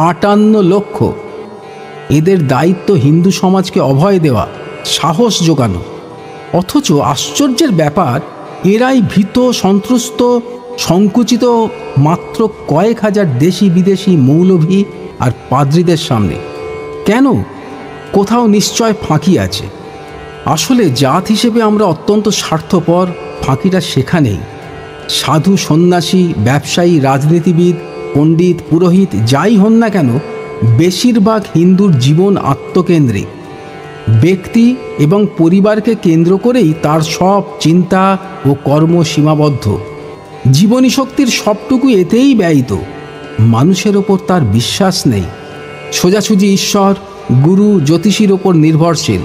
58 লক্ষ। এদের দায়িত্ব হিন্দু সমাজকে অভয় দেওয়া, সাহস জোগানো। অথচ আশ্চর্যের ব্যাপার, এরাই ভীত, সন্ত্রস্ত, সংকুচিত মাত্র কয়েক হাজার দেশি বিদেশি মৌলভী আর পাদ্রীদের সামনে। কেন? কোথাও নিশ্চয় ফাঁকি আছে। আসলে জাত হিসেবে আমরা অত্যন্ত স্বার্থপর। ফাঁকিটা সেখানেই। সাধু, সন্ন্যাসী, ব্যবসায়ী, রাজনীতিবিদ, পণ্ডিত, পুরোহিত যাই হন না কেন, বেশিরভাগ হিন্দুর জীবন আত্মকেন্দ্রিক। ব্যক্তি এবং পরিবারকে কেন্দ্র করেই তার সব চিন্তা ও কর্ম সীমাবদ্ধ। জীবনী শক্তির সবটুকু এতেই ব্যয়িত। মানুষের ওপর তার বিশ্বাস নেই। সোজাসুজি ঈশ্বর, গুরু, জ্যোতিষীর ওপর নির্ভরশীল।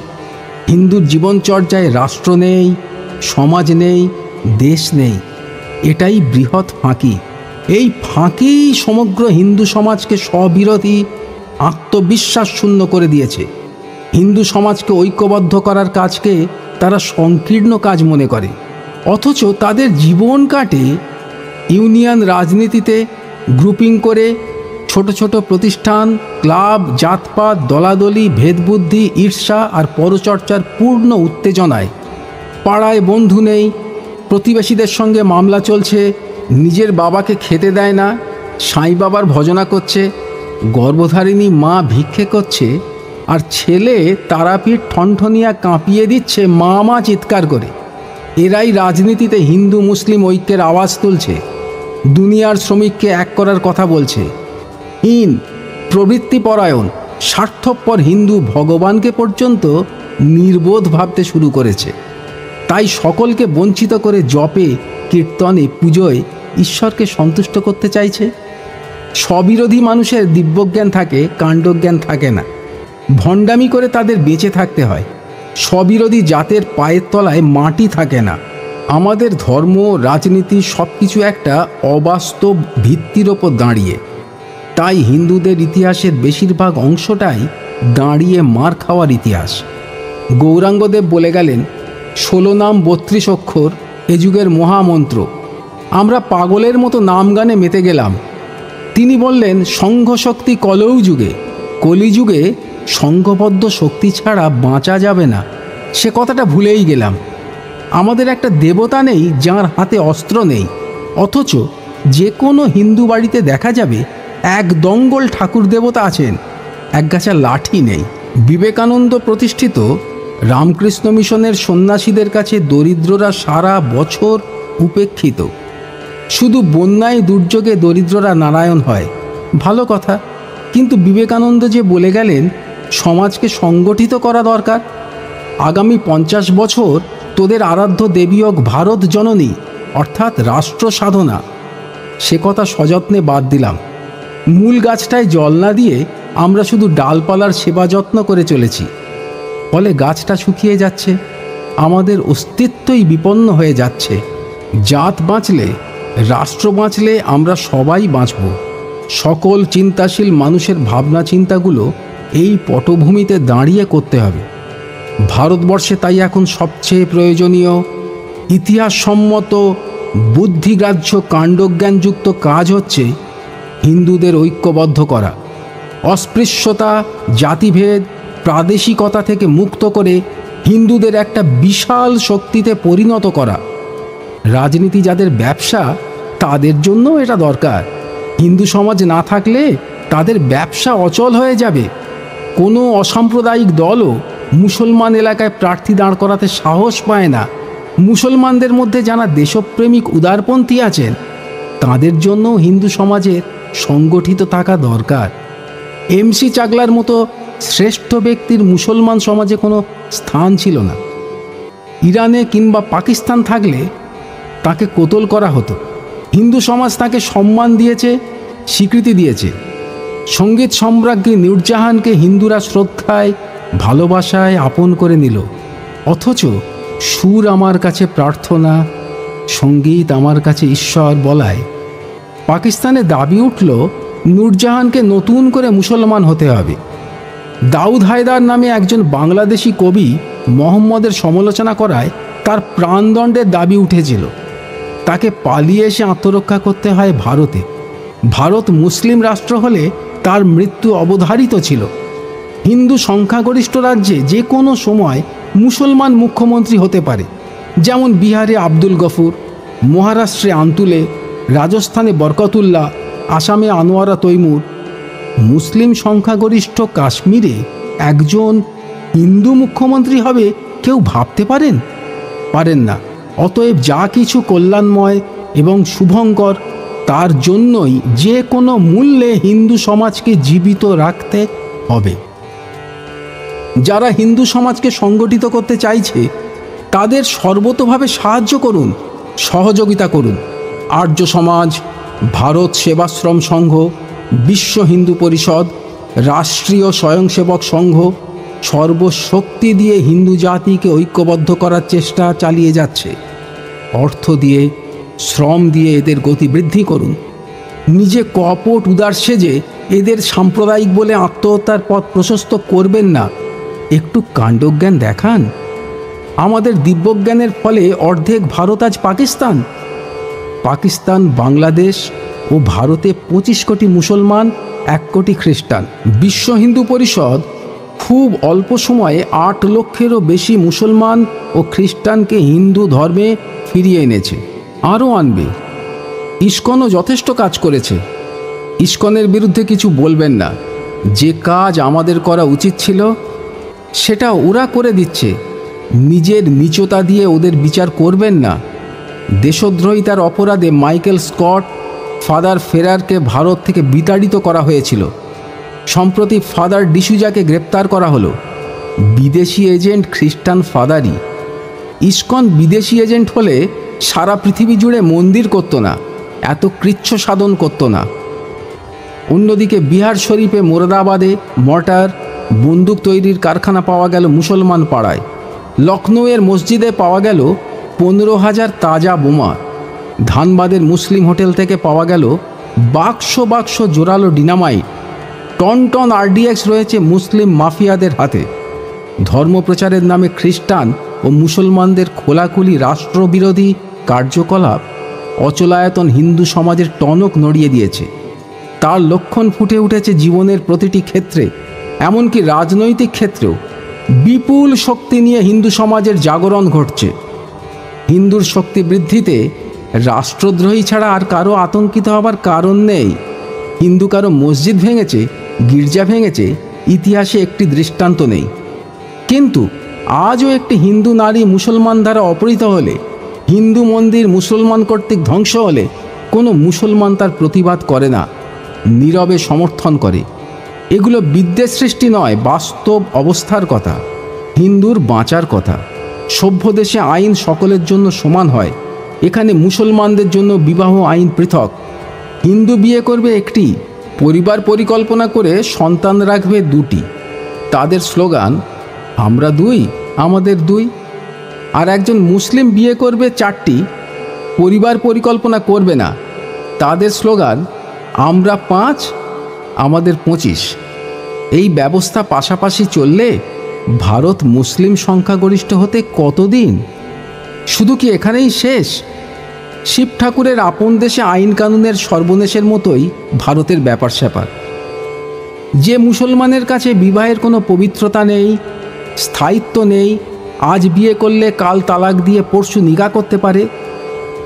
হিন্দুর জীবনচর্যায় রাষ্ট্র নেই, সমাজ নেই, দেশ নেই। এটাই বৃহৎ ফাঁকি। এই ফাঁকি সমগ্র হিন্দু সমাজকে স্ববিরোধী, আত্মবিশ্বাস শূন্য করে দিয়েছে। হিন্দু সমাজকে ঐক্যবদ্ধ করার কাজকে তারা সংকীর্ণ কাজ মনে করে। অথচ তাদের জীবন কাটে ইউনিয়ন রাজনীতিতে, গ্রুপিং করে, ছোট ছোট প্রতিষ্ঠান, ক্লাব, জাতপাত, দলাদলি, ভেদবুদ্ধি, ঈর্ষা আর পরচর্চার পূর্ণ উত্তেজনায়। পাড়ায় বন্ধু নেই, প্রতিবেশীদের সঙ্গে মামলা চলছে, নিজের বাবাকে খেতে দেয় না, সাঁই বাবার ভজনা করছে, গর্ভধারিণী মা ভিক্ষে করছে, আর ছেলে তারাপীঠ ঠনঠনিয়া কাঁপিয়ে দিচ্ছে মা মা চিৎকার করে। এরাই রাজনীতিতে হিন্দু মুসলিম ঐক্যের আওয়াজ তুলছে, দুনিয়ার শ্রমিককে এক করার কথা বলছে। হীন, প্রবৃত্তিপরায়ণ, স্বার্থপর হিন্দু ভগবানকে পর্যন্ত নির্বোধ ভাবতে শুরু করেছে। তাই সকলকে বঞ্চিত করে জপে, কীর্তনে, পুজোয় ঈশ্বরকে সন্তুষ্ট করতে চাইছে। স্ববিরোধী মানুষের দিব্যজ্ঞান থাকে, কাণ্ডজ্ঞান থাকে না। ভণ্ডামি করে তাদের বেঁচে থাকতে হয়। স্ববিরোধী জাতের পায়ের তলায় মাটি থাকে না। আমাদের ধর্ম, রাজনীতি সব কিছু একটা অবাস্তব ভিত্তির ওপর দাঁড়িয়ে। তাই হিন্দুদের ইতিহাসের বেশিরভাগ অংশটাই দাঁড়িয়ে মার খাওয়ার ইতিহাস। গৌরাঙ্গদেব বলে গেলেন, 16 নাম 32 অক্ষর এ যুগের মহামন্ত্র। আমরা পাগলের মতো নাম গানে মেতে গেলাম। তিনি বললেন, সংঘশক্তি কলৌ যুগে, কলিযুগে সংঘবদ্ধ শক্তি ছাড়া বাঁচা যাবে না। সে কথাটা ভুলেই গেলাম। আমাদের একটা দেবতা নেই যার হাতে অস্ত্র নেই, অথচ যে কোনো হিন্দু বাড়িতে দেখা যাবে এক দঙ্গল ঠাকুর দেবতা আছেন, একগাছা লাঠি নেই। বিবেকানন্দ প্রতিষ্ঠিত রামকৃষ্ণ মিশনের সন্ন্যাসীদের কাছে দরিদ্ররা সারা বছর উপেক্ষিত। শুধু বন্যায় দুর্যোগে দরিদ্ররা নারায়ণ হয়, ভালো কথা, কিন্তু বিবেকানন্দ যে বলে গেলেন সমাজকে সংগঠিত করা দরকার। আগামী 50 বছর তোদের আরাধ্য দেবী হোক ভারত জননী, অর্থাৎ রাষ্ট্র সাধনা। সে কথা সযত্নে বাদ দিলাম। মূল গাছটায় জল না দিয়ে আমরা শুধু ডালপালার সেবা যত্ন করে চলেছি। ফলে গাছটা শুকিয়ে যাচ্ছে, আমাদের অস্তিত্বই বিপন্ন হয়ে যাচ্ছে। জাত বাঁচলে, রাষ্ট্র বাঁচলে আমরা সবাই বাঁচব। সকল চিন্তাশীল মানুষের ভাবনা চিন্তাগুলো এই পটভূমিতে দাঁড়িয়ে করতে হবে। ভারতবর্ষে তাই এখন সবচেয়ে প্রয়োজনীয় ইতিহাসসম্মত বুদ্ধিগ্রাহ্য কাণ্ডজ্ঞানযুক্ত কাজ হচ্ছে হিন্দুদের ঐক্যবদ্ধ করা, অস্পৃশ্যতা, জাতিভেদ, প্রাদেশিকতা থেকে মুক্ত করে হিন্দুদের একটা বিশাল শক্তিতে পরিণত করা। রাজনীতি যাদের ব্যবসা, তাদের জন্য এটা দরকার। হিন্দু সমাজ না থাকলে তাদের ব্যবসা অচল হয়ে যাবে। কোনো অসাম্প্রদায়িক দলও মুসলমান এলাকায় প্রার্থী দাঁড় করাতে সাহস পায় না। মুসলমানদের মধ্যে যারা দেশপ্রেমিক উদারপন্থী আছেন, তাদের জন্য হিন্দু সমাজের সংগঠিত থাকা দরকার। MC চাগলার মতো শ্রেষ্ঠ ব্যক্তির মুসলমান সমাজে কোনো স্থান ছিল না। ইরানে কিংবা পাকিস্তান থাকলে তাকে কোতল করা হতো। হিন্দু সমাজ তাকে সম্মান দিয়েছে, স্বীকৃতি দিয়েছে। সঙ্গীত সম্রাজ্ঞী নূরজাহানকে হিন্দুরা শ্রদ্ধায়, ভালোবাসায় আপন করে নিল। অথচ সুর আমার কাছে প্রার্থনা, সঙ্গীত আমার কাছে ঈশ্বর বলায় পাকিস্তানে দাবি উঠল নূরজাহানকে নতুন করে মুসলমান হতে হবে। দাউদ হায়দার নামে একজন বাংলাদেশি কবি মোহাম্মদের সমালোচনা করায় তার প্রাণদণ্ডের দাবি উঠেছিল। তাকে পালিয়ে এসে আত্মরক্ষা করতে হয় ভারতে। ভারত মুসলিম রাষ্ট্র হলে তার মৃত্যু অবধারিত ছিল। হিন্দু সংখ্যাগরিষ্ঠ রাজ্যে যে কোনো সময় মুসলমান মুখ্যমন্ত্রী হতে পারে, যেমন বিহারে আব্দুল গফুর, মহারাষ্ট্রে আন্তুলে, রাজস্থানে বরকতুল্লাহ, আসামে আনোয়ারা তৈমুর। মুসলিম সংখ্যাগরিষ্ঠ কাশ্মীরে একজন হিন্দু মুখ্যমন্ত্রী হবে কেউ ভাবতে পারেন? পারেন না। অতএব যা কিছু কল্যাণময় এবং শুভঙ্কর, তার জন্যই যে কোনো মূল্যে হিন্দু সমাজকে জীবিত রাখতে হবে। যারা হিন্দু সমাজকে সংগঠিত করতে চাইছে, তাদের সর্বতোভাবে সাহায্য করুন, সহযোগিতা করুন। আর্য সমাজ, ভারত সেবাশ্রম সংঘ, বিশ্ব হিন্দু পরিষদ, রাষ্ট্রীয় স্বয়ংসেবক সংঘ সর্বশক্তি দিয়ে হিন্দু জাতিকে ঐক্যবদ্ধ করার চেষ্টা চালিয়ে যাচ্ছে। অর্থ দিয়ে, শ্রম দিয়ে এদের গতি বৃদ্ধি করুন। নিজে কপট উদার সেজে এদের সাম্প্রদায়িক বলে আত্মহত্যার পথ প্রশস্ত করবেন না। একটু কাণ্ডজ্ঞান দেখান। আমাদের দিব্যজ্ঞানের ফলে অর্ধেক ভারত আজ পাকিস্তান। পাকিস্তান, বাংলাদেশ ও ভারতে 25 কোটি মুসলমান, 1 কোটি খ্রিস্টান। বিশ্ব হিন্দু পরিষদ খুব অল্প সময়ে 8 লক্ষেরও বেশি মুসলমান ও খ্রিস্টানকে হিন্দু ধর্মে ফিরিয়ে এনেছে, আরও আনবে। ইসকনও যথেষ্ট কাজ করেছে। ইসকনের বিরুদ্ধে কিছু বলবেন না। যে কাজ আমাদের করা উচিত ছিল সেটা ওরা করে দিচ্ছে। নিজের নীচতা দিয়ে ওদের বিচার করবেন না। দেশদ্রোহিতার অপরাধে মাইকেল স্কট, ফাদার ফেরারকে ভারত থেকে বিতাড়িত করা হয়েছিল। সম্প্রতি ফাদার ডিসুজাকে গ্রেপ্তার করা হলো। বিদেশি এজেন্ট খ্রিস্টান ফাদারই। ইসকন বিদেশি এজেন্ট হলে সারা পৃথিবী জুড়ে মন্দির করতো না, এত কৃচ্ছ সাধন করতো না। অন্যদিকে বিহার শরীফে মোরাদাবাদে মর্টার, বন্দুক তৈরির কারখানা পাওয়া গেল মুসলমান পাড়ায়। লখনৌয়ের মসজিদে পাওয়া গেল 15,000 তাজা বোমা। ধানবাদের মুসলিম হোটেল থেকে পাওয়া গেল বাক্স বাক্স জোরালো ডিনামাইট। টন টন RDX রয়েছে মুসলিম মাফিয়াদের হাতে। ধর্মপ্রচারের নামে খ্রিস্টান ও মুসলমানদের খোলাখুলি রাষ্ট্রবিরোধী কার্যকলাপ অচলায়তন হিন্দু সমাজের টনক নড়িয়ে দিয়েছে। তার লক্ষণ ফুটে উঠেছে জীবনের প্রতিটি ক্ষেত্রে, এমনকি রাজনৈতিক ক্ষেত্রেও। বিপুল শক্তি নিয়ে হিন্দু সমাজের জাগরণ ঘটছে। হিন্দুর শক্তি বৃদ্ধিতে রাষ্ট্রদ্রোহী ছাড়া আর কারো আতঙ্কিত হবার কারণ নেই। হিন্দু কারো মসজিদ ভেঙেছে, গির্জা ভেঙেছে, ইতিহাসে একটি দৃষ্টান্ত নেই। কিন্তু আজও একটি হিন্দু নারী মুসলমান দ্বারা অপহৃত হলে, হিন্দু মন্দির মুসলমান কর্তৃক ধ্বংস হলে কোনো মুসলমান তার প্রতিবাদ করে না, নীরবে সমর্থন করে। এগুলো বিদ্বেষ সৃষ্টি নয়, বাস্তব অবস্থার কথা, হিন্দুর বাঁচার কথা। সভ্য দেশে আইন সকলের জন্য সমান হয়। এখানে মুসলমানদের জন্য বিবাহ আইন পৃথক। হিন্দু বিয়ে করবে একটি, পরিবার পরিকল্পনা করে সন্তান রাখবে 2টি। তাদের স্লোগান আমরা 2, আমাদের 2। আর একজন মুসলিম বিয়ে করবে 4টি, পরিবার পরিকল্পনা করবে না। তাদের স্লোগান আমরা 5, আমাদের 25। এই ব্যবস্থা পাশাপাশি চললে ভারত মুসলিম সংখ্যাগরিষ্ঠ হতে কতদিন? শুধু কি এখানেই শেষ? শিব ঠাকুরের আপন দেশে আইন কানুনের সর্বনেশের মতোই ভারতের ব্যাপার স্যাপার। যে মুসলমানের কাছে বিবাহের কোনো পবিত্রতা নেই, স্থায়িত্ব নেই, আজ বিয়ে করলে কাল তালাক দিয়ে পরশু নিকাহ করতে পারে,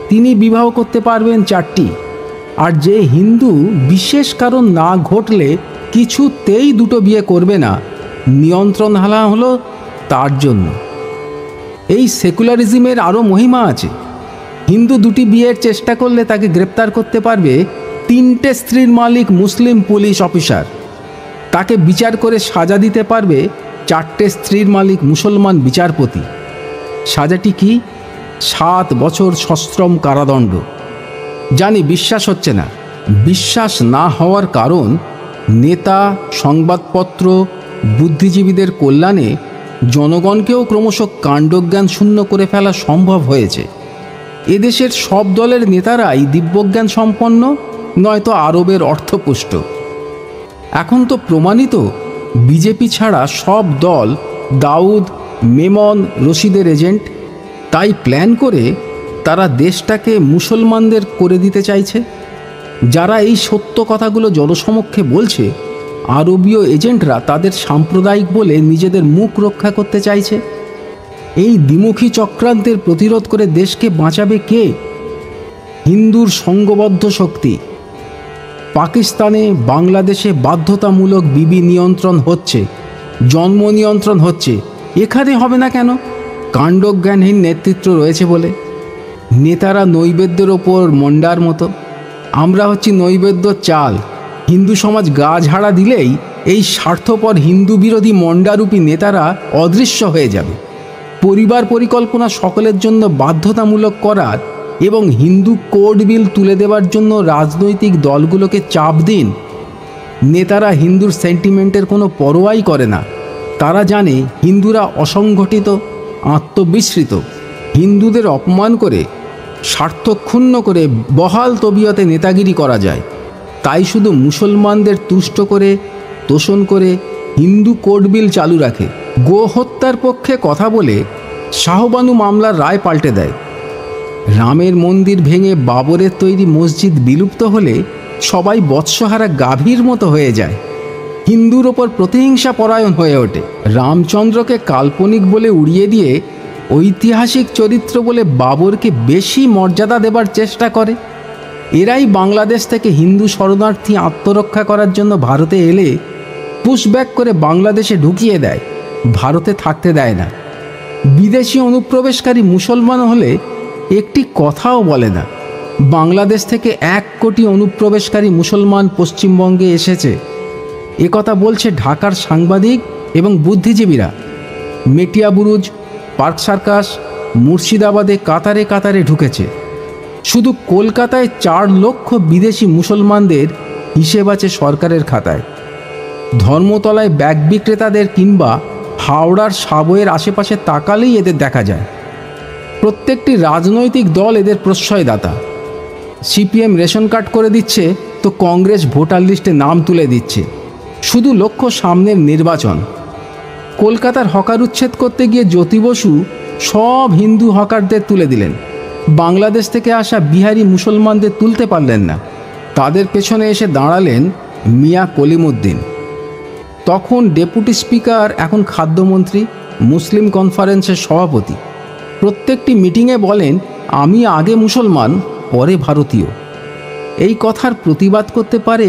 তিনি বিবাহ করতে পারবেন 4টি। আর যে হিন্দু বিশেষ কারণ না ঘটলে কিছুতেই 2টো বিয়ে করবে না, নিয়ন্ত্রণ হালা হলো তার জন্য। এই সেকুলারিজমের আরও মহিমা আছে। হিন্দু 2টি বিয়ের চেষ্টা করলে তাকে গ্রেপ্তার করতে পারবে 3টে স্ত্রীর মালিক মুসলিম পুলিশ অফিসার। তাকে বিচার করে সাজা দিতে পারবে 4টে স্ত্রীর মালিক মুসলমান বিচারপতি। সাজাটি কি? 7 বছর সশ্রম কারাদণ্ড। জানি বিশ্বাস হচ্ছে না। বিশ্বাস না হওয়ার কারণ, নেতা, সংবাদপত্র, বুদ্ধিজীবীদের কল্যাণে জনগণকেও ক্রমশ কাণ্ডজ্ঞান শূন্য করে ফেলা সম্ভব হয়েছে। এদেশের সব দলের নেতারাই দিব্যজ্ঞান সম্পন্ন, নয়তো আরবের অর্থপুষ্ট। এখন তো প্রমাণিত বিজেপি ছাড়া সব দল দাউদ, মেমন, রশিদের এজেন্ট। তাই প্ল্যান করে তারা দেশটাকে মুসলমানদের করে দিতে চাইছে। যারা এই সত্য কথাগুলো জনসমক্ষে বলছে, আরবীয় এজেন্টরা তাদের সাম্প্রদায়িক বলে নিজেদের মুখ রক্ষা করতে চাইছে। এই দ্বিমুখী চক্রান্তের প্রতিরোধ করে দেশকে বাঁচাবে কে? হিন্দুর সংঘবদ্ধ শক্তি। পাকিস্তানে, বাংলাদেশে বাধ্যতামূলক বিবি নিয়ন্ত্রণ হচ্ছে, জন্ম নিয়ন্ত্রণ হচ্ছে। এখানে হবে না কেন? কাণ্ডজ্ঞানহীন নেতৃত্ব রয়েছে বলে। নেতারা নৈবেদ্যের ওপর মন্ডার মতো। আমরা হচ্ছি নৈবেদ্য চাল। হিন্দু সমাজ গা ঝাড়া দিলেই এই স্বার্থপর হিন্দু বিরোধী মন্ডারূপী নেতারা অদৃশ্য হয়ে যাবে। পরিবার পরিকল্পনা সকলের জন্য বাধ্যতামূলক করার এবং হিন্দু কোড বিল তুলে দেওয়ার জন্য রাজনৈতিক দলগুলোকে চাপ দিন। নেতারা হিন্দুর সেন্টিমেন্টের কোনো পরোয়াই করে না। তারা জানে হিন্দুরা অসংগঠিত, আত্মবিস্মৃত। হিন্দুদের অপমান করে, স্বার্থক্ষুণ্ণ করে বহাল তবিয়তে নেতাগিরি করা যায়। তাই শুধু মুসলমানদের তুষ্ট করে, তোষণ করে হিন্দু কোড বিল চালু রাখে। গো হত্যার পক্ষে কথা বলে শাহবানু মামলার রায় পাল্টে দেয়। রামের মন্দির ভেঙে বাবরের তৈরি মসজিদ বিলুপ্ত হলে সবাই বৎসহারা গাভীর মতো হয়ে যায়। হিন্দুর ওপর প্রতিহিংসা পরায়ণ হয়ে ওঠে। রামচন্দ্রকে কাল্পনিক বলে উড়িয়ে দিয়ে ঐতিহাসিক চরিত্র বলে বাবরকে বেশি মর্যাদা দেবার চেষ্টা করে। এরাই বাংলাদেশ থেকে হিন্দু শরণার্থী আত্মরক্ষা করার জন্য ভারতে এলে পুশব্যাক করে বাংলাদেশে ঢুকিয়ে দেয়, ভারতে থাকতে দেয় না। বিদেশি অনুপ্রবেশকারী মুসলমান হলে একটি কথাও বলে না। বাংলাদেশ থেকে 1 কোটি অনুপ্রবেশকারী মুসলমান পশ্চিমবঙ্গে এসেছে, একথা বলছে ঢাকার সাংবাদিক এবং বুদ্ধিজীবীরা। মেটিয়াবুরুজ, পার্ক সার্কাস, মুর্শিদাবাদে কাতারে কাতারে ঢুকেছে। শুধু কলকাতায় 4 লক্ষ বিদেশি মুসলমানদের হিসেব আছে সরকারের খাতায়। ধর্মতলায় ব্যাগ বিক্রেতাদের কিংবা হাওড়ার সাবয়ের আশেপাশে তাকালেই এদের দেখা যায়। প্রত্যেকটি রাজনৈতিক দল এদের প্রশ্রয়দাতা। সিপিএম রেশন কার্ড করে দিচ্ছে, তো কংগ্রেস ভোটার লিস্টে নাম তুলে দিচ্ছে। শুধু লক্ষ্য সামনের নির্বাচন। কলকাতার হকার উচ্ছেদ করতে গিয়ে জ্যোতি বসু সব হিন্দু হকারদের তুলে দিলেন। বাংলাদেশ থেকে আসা বিহারি মুসলমানদের তুলতে পারলেন না। তাদের পেছনে এসে দাঁড়ালেন মিয়া কলিমুদ্দিন। তখন ডেপুটি স্পিকার, এখন খাদ্যমন্ত্রী, মুসলিম কনফারেন্সের সভাপতি। প্রত্যেকটি মিটিংয়ে বলেন, আমি আগে মুসলমান, পরে ভারতীয়। এই কথার প্রতিবাদ করতে পারে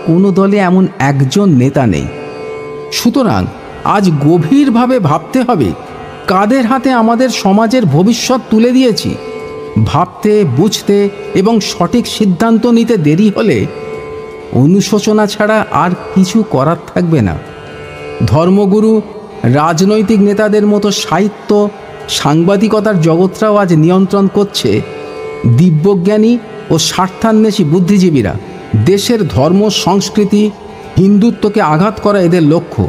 কোনো দলে এমন একজন নেতা নেই। সুতরাং আজ গভীরভাবে ভাবতে হবে কাদের হাতে আমাদের সমাজের ভবিষ্যৎ তুলে দিয়েছি। ভাবতে, বুঝতে এবং সঠিক সিদ্ধান্ত নিতে দেরি হলে অনুশোচনা ছাড়া আর কিছু করার থাকবে না। ধর্মগুরু, রাজনৈতিক নেতাদের মতো সাহিত্য, সাংবাদিকতার জগৎটাও আজ নিয়ন্ত্রণ করছে দিব্যজ্ঞানী ও স্বার্থান্বেষী বুদ্ধিজীবীরা। দেশের ধর্ম, সংস্কৃতি, হিন্দুত্বকে আঘাত করা এদের লক্ষ্য।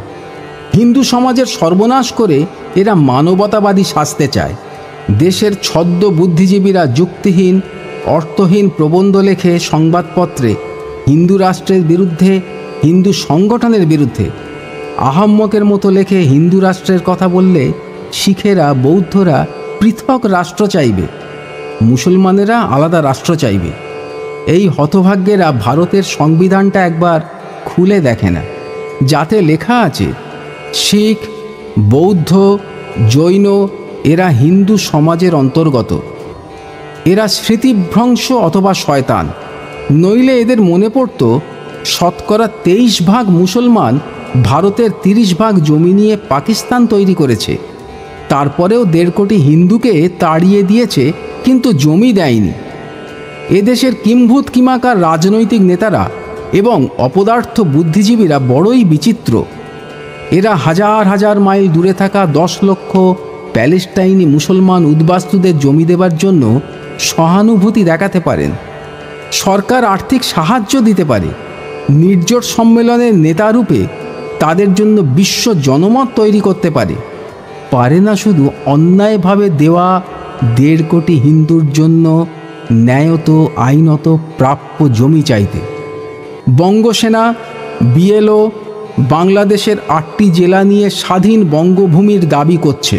হিন্দু সমাজের সর্বনাশ করে এরা মানবতাবাদী সাজতে চায়। দেশের ছদ্ম বুদ্ধিজীবীরা যুক্তিহীন, অর্থহীন প্রবন্ধ লেখে সংবাদপত্রে হিন্দু রাষ্ট্রের বিরুদ্ধে, হিন্দু সংগঠনের বিরুদ্ধে। আহাম্মকের মতো লেখে হিন্দু রাষ্ট্রের কথা বললে শিখেরা, বৌদ্ধরা পৃথক রাষ্ট্র চাইবে। মুসলমানেরা আলাদা রাষ্ট্র চাইবে। এই হতভাগ্যেরা ভারতের সংবিধানটা একবার খুলে দেখে না, যাতে লেখা আছে শিখ, বৌদ্ধ, জৈন এরা হিন্দু সমাজের অন্তর্গত, এরা স্মৃতিভ্রংশ অথবা শয়তান। নইলে এদের মনে পড়ত 23% মুসলমান ভারতের 30% জমি নিয়ে পাকিস্তান তৈরি করেছে, তারপরেও 1.5 কোটি হিন্দুকে তাড়িয়ে দিয়েছে, কিন্তু জমি দেয়নি। এদেশের কিম্ভূত কিমাকার রাজনৈতিক নেতারা এবং অপদার্থ বুদ্ধিজীবীরা বড়ই বিচিত্র। এরা হাজার হাজার মাইল দূরে থাকা 10 লক্ষ প্যালেস্টাইনি মুসলমান উদ্বাস্তুদের জমি দেবার জন্য সহানুভূতি দেখাতে পারেন, সরকার আর্থিক সাহায্য দিতে পারে, নির্জোট সম্মেলনের নেতারূপে তাদের জন্য বিশ্ব জনমত তৈরি করতে পারে, পারে না শুধু অন্যায়ভাবে দেওয়া 1.5 কোটি হিন্দুর জন্য ন্যায়ত আইনত প্রাপ্য জমি চাইতে। বঙ্গসেনা, বিএলও বাংলাদেশের 8টি জেলা নিয়ে স্বাধীন বঙ্গভূমির দাবি করছে,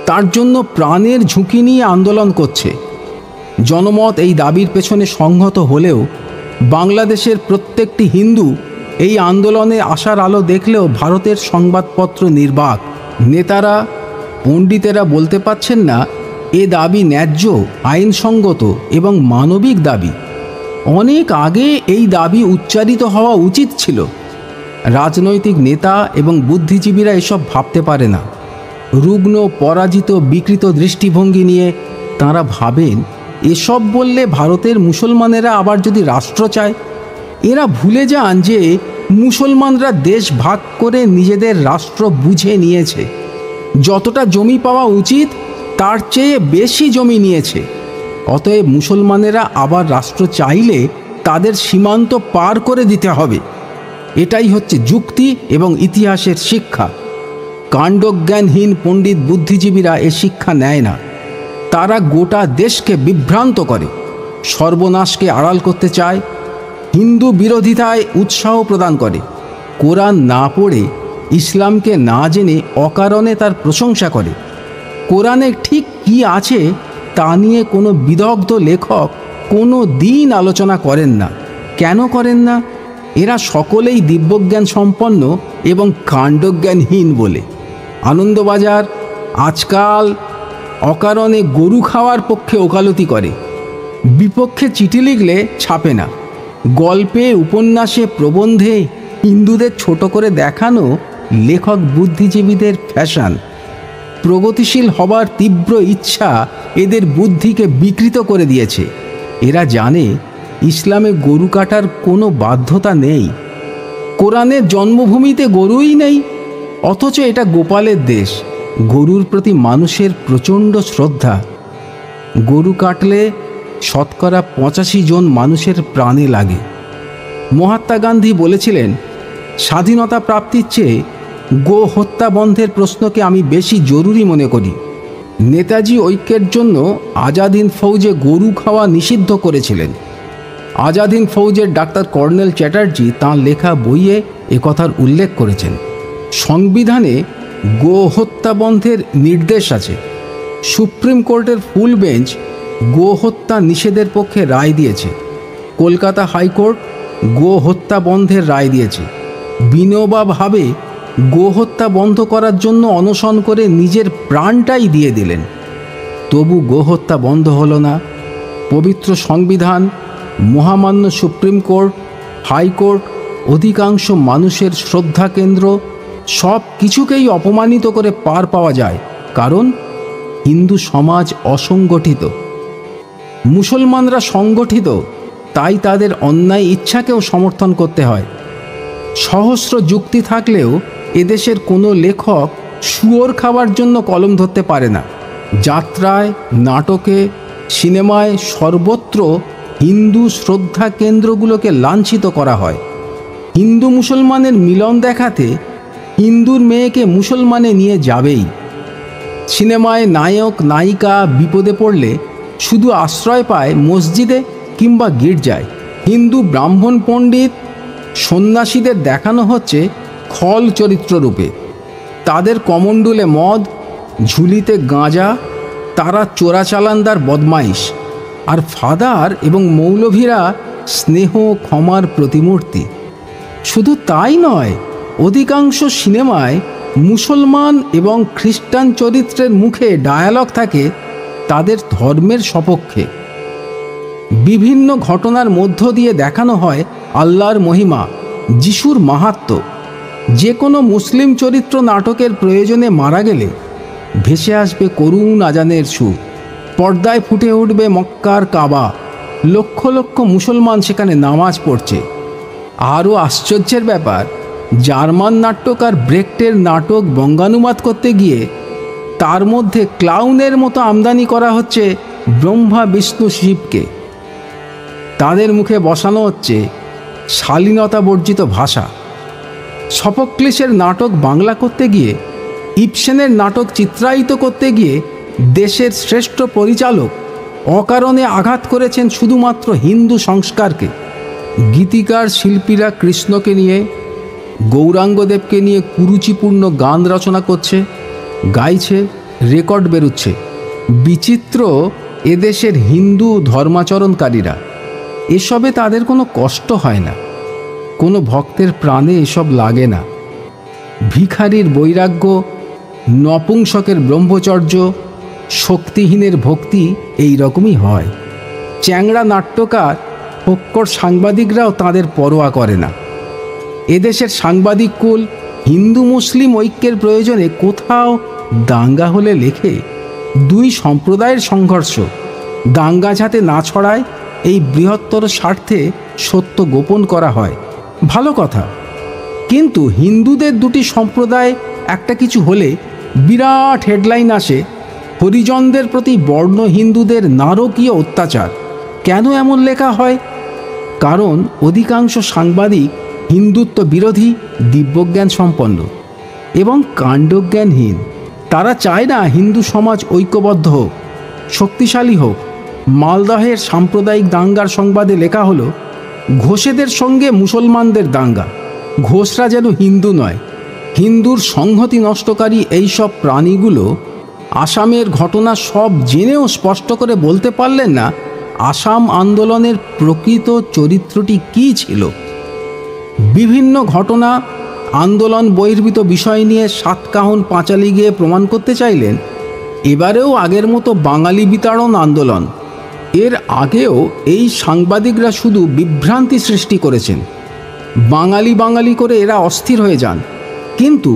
তার জন্য প্রাণের ঝুঁকি নিয়ে আন্দোলন করছে। জনমত এই দাবির পেছনে সংহত হলেও বাংলাদেশের প্রত্যেকটি হিন্দু এই আন্দোলনে আসার আলো দেখলেও ভারতের সংবাদপত্র নির্বাক। নেতারা, পণ্ডিতেরা বলতে পারছেন না এ দাবি ন্যায্য, আইনসঙ্গত এবং মানবিক দাবি। অনেক আগে এই দাবি উচ্চারিত হওয়া উচিত ছিল। রাজনৈতিক নেতা এবং বুদ্ধিজীবীরা এসব ভাবতে পারে না। রুগ্ন, পরাজিত, বিকৃত দৃষ্টিভঙ্গি নিয়ে তাঁরা ভাবেন এসব বললে ভারতের মুসলমানেরা আবার যদি রাষ্ট্র চায়। এরা ভুলে যান যে মুসলমানরা দেশ ভাগ করে নিজেদের রাষ্ট্র বুঝে নিয়েছে, যতটা জমি পাওয়া উচিত তার চেয়ে বেশি জমি নিয়েছে। অতএব মুসলমানেরা আবার রাষ্ট্র চাইলে তাদের সীমান্ত পার করে দিতে হবে। এটাই হচ্ছে যুক্তি এবং ইতিহাসের শিক্ষা। কাণ্ডজ্ঞানহীন পণ্ডিত বুদ্ধিজীবীরা এ শিক্ষা নেয় না। তারা গোটা দেশকে বিভ্রান্ত করে, সর্বনাশকে আড়াল করতে চায়, হিন্দু বিরোধিতায় উৎসাহ প্রদান করে, কোরআন না পড়ে, ইসলামকে না জেনে অকারণে তার প্রশংসা করে। কোরআনে ঠিক কি আছে তা নিয়ে কোনো বিদগ্ধ লেখক কোনো দিন আলোচনা করেন না। কেন করেন না? এরা সকলেই দিব্যজ্ঞান সম্পন্ন এবং কাণ্ডজ্ঞানহীন বলে। আনন্দবাজার আজকাল অকারণে গরু খাওয়ার পক্ষে ওকালতি করে, বিপক্ষে চিঠি লিখলে ছাপে না। গল্পে, উপন্যাসে, প্রবন্ধে হিন্দুদের ছোট করে দেখানো লেখক বুদ্ধিজীবীদের ফ্যাশন। প্রগতিশীল হবার তীব্র ইচ্ছা এদের বুদ্ধিকে বিকৃত করে দিয়েছে। এরা জানে ইসলামে গরু কাটার কোনো বাধ্যতা নেই, কোরআনের জন্মভূমিতে গরুই নেই, অথচ এটা গোপালের দেশ। গরুর প্রতি মানুষের প্রচণ্ড শ্রদ্ধা। গরু কাটলে 85% জন মানুষের প্রাণে লাগে। মহাত্মা গান্ধী বলেছিলেন, স্বাধীনতা প্রাপ্তির চেয়ে গো হত্যা বন্ধের প্রশ্নকে আমি বেশি জরুরি মনে করি। নেতাজি ঐক্যের জন্য আজাদ হিন্দ ফৌজে গরু খাওয়া নিষিদ্ধ করেছিলেন। আজাদ হিন্দ ফৌজের ডাক্তার কর্নেল চ্যাটার্জি তাঁর লেখা বইয়ে একথার উল্লেখ করেছেন। সংবিধানে গো হত্যা বন্ধের নির্দেশ আছে। সুপ্রিম কোর্টের ফুল বেঞ্চ গো হত্যা নিষেধের পক্ষে রায় দিয়েছে। কলকাতা হাইকোর্ট গো হত্যা বন্ধের রায় দিয়েছে। বিনোবা ভাবে গো হত্যা বন্ধ করার জন্য অনশন করে নিজের প্রাণটাই দিয়ে দিলেন। তবু গো হত্যা বন্ধ হলো না। পবিত্র সংবিধান, মহামান্য সুপ্রিম কোর্ট, হাইকোর্ট, অধিকাংশ মানুষের শ্রদ্ধা কেন্দ্র সব কিছুকেই অপমানিত করে পার পাওয়া যায়, কারণ হিন্দু সমাজ অসংগঠিত। মুসলমানরা সংগঠিত, তাই তাদের অন্যায় ইচ্ছাকেও সমর্থন করতে হয়। সহস্র যুক্তি থাকলেও এদেশের কোনো লেখক শুয়োর খাবার জন্য কলম ধরতে পারে না। যাত্রায়, নাটকে, সিনেমায় সর্বত্র হিন্দু শ্রদ্ধা কেন্দ্রগুলোকে লাঞ্ছিত করা হয়। হিন্দু মুসলমানের মিলন দেখাতে হিন্দুর মেয়েকে মুসলমানে নিয়ে যাবেই। সিনেমায় নায়ক নায়িকা বিপদে পড়লে শুধু আশ্রয় পায় মসজিদে কিংবা গির্জায়। হিন্দু ব্রাহ্মণ পণ্ডিত সন্ন্যাসীদের দেখানো হচ্ছে খল চরিত্ররূপে। তাদের কমণ্ডুলে মদ, ঝুলিতে গাঁজা, তারা চোরাচালানদার বদমাইশ, আর ফাদার এবং মৌলভীরা স্নেহ ক্ষমার প্রতিমূর্তি। শুধু তাই নয়, অধিকাংশ সিনেমায় মুসলমান এবং খ্রিস্টান চরিত্রের মুখে ডায়ালগ থাকে তাদের ধর্মের সপক্ষে। বিভিন্ন ঘটনার মধ্য দিয়ে দেখানো হয় আল্লাহর মহিমা, যিশুর মাহাত্ম্য। যে কোনো মুসলিম চরিত্র নাটকের প্রয়োজনে মারা গেলে ভেসে আসবে করুণ আজানের সুর, পর্দায় ফুটে উঠবে মক্কার কাবা, লক্ষ লক্ষ মুসলমান সেখানে নামাজ পড়ছে। আরও আশ্চর্যের ব্যাপার, জার্মান নাট্যকার ব্রেক্টের নাটক বঙ্গানুবাদ করতে গিয়ে তার মধ্যে ক্লাউনের মতো আমদানি করা হচ্ছে ব্রহ্মা বিষ্ণু শিবকে। তাদের মুখে বসানো হচ্ছে শালীনতা বর্জিত ভাষা। সফোক্লিসের নাটক বাংলা করতে গিয়ে, ইবসেনের নাটক চিত্রায়িত করতে গিয়ে দেশের শ্রেষ্ঠ পরিচালক অকারণে আঘাত করেছেন শুধুমাত্র হিন্দু সংস্কারকে। গীতিকার শিল্পীরা কৃষ্ণকে নিয়ে, গৌরাঙ্গদেবকে নিয়ে কুরুচিপূর্ণ গান রচনা করছে, গাইছে, রেকর্ড বেরোচ্ছে। বিচিত্র এদেশের হিন্দু ধর্মাচরণকারীরা, এসবে তাদের কোনো কষ্ট হয় না, কোনো ভক্তের প্রাণে এসব লাগে না। ভিখারির বৈরাগ্য, নপুংসকের ব্রহ্মচর্য, শক্তিহীনের ভক্তি এই রকমই হয়। চ্যাংড়া নাট্যকার, ফক্কর সাংবাদিকরাও তাদের পরোয়া করে না। এদেশের সাংবাদিক কুল হিন্দু মুসলিম ঐক্যের প্রয়োজনে কোথাও দাঙ্গা হলে লেখে দুই সম্প্রদায়ের সংঘর্ষ, দাঙ্গা যাতে না ছড়ায় এই বৃহত্তর স্বার্থে সত্য গোপন করা হয়। ভালো কথা, কিন্তু হিন্দুদের দুটি সম্প্রদায় একটা কিছু হলে বিরাট হেডলাইন আসে, হরিজনদের প্রতি বর্ণ হিন্দুদের নারকীয় অত্যাচার। কেন এমন লেখা হয়? কারণ অধিকাংশ সাংবাদিক হিন্দুত্ব বিরোধী, দিব্যজ্ঞান সম্পন্ন এবং কাণ্ডজ্ঞানহীন। তারা চায় না হিন্দু সমাজ ঐক্যবদ্ধ হোক, শক্তিশালী হোক। মালদহের সাম্প্রদায়িক দাঙ্গার সংবাদে লেখা হলো, ঘোষেদের সঙ্গে মুসলমানদের দাঙ্গা। ঘোষরা যেন হিন্দু নয়, হিন্দুর সংহতি নষ্টকারী এইসব প্রাণীগুলো আসামের ঘটনা সব জেনেও স্পষ্ট করে বলতে পারলেন না আসাম আন্দোলনের প্রকৃত চরিত্রটি কী ছিল। বিভিন্ন ঘটনা, আন্দোলন বহির্ভূত বিষয় নিয়ে সাতকাহন পাঁচালি গিয়ে প্রমাণ করতে চাইলেন এবারেও আগের মতো বাঙালি বিতাড়ন আন্দোলন। এর আগেও এই সাংবাদিকরা শুধু বিভ্রান্তি সৃষ্টি করেছেন। বাঙালি বাঙালি করে এরা অস্থির হয়ে যান। কিন্তু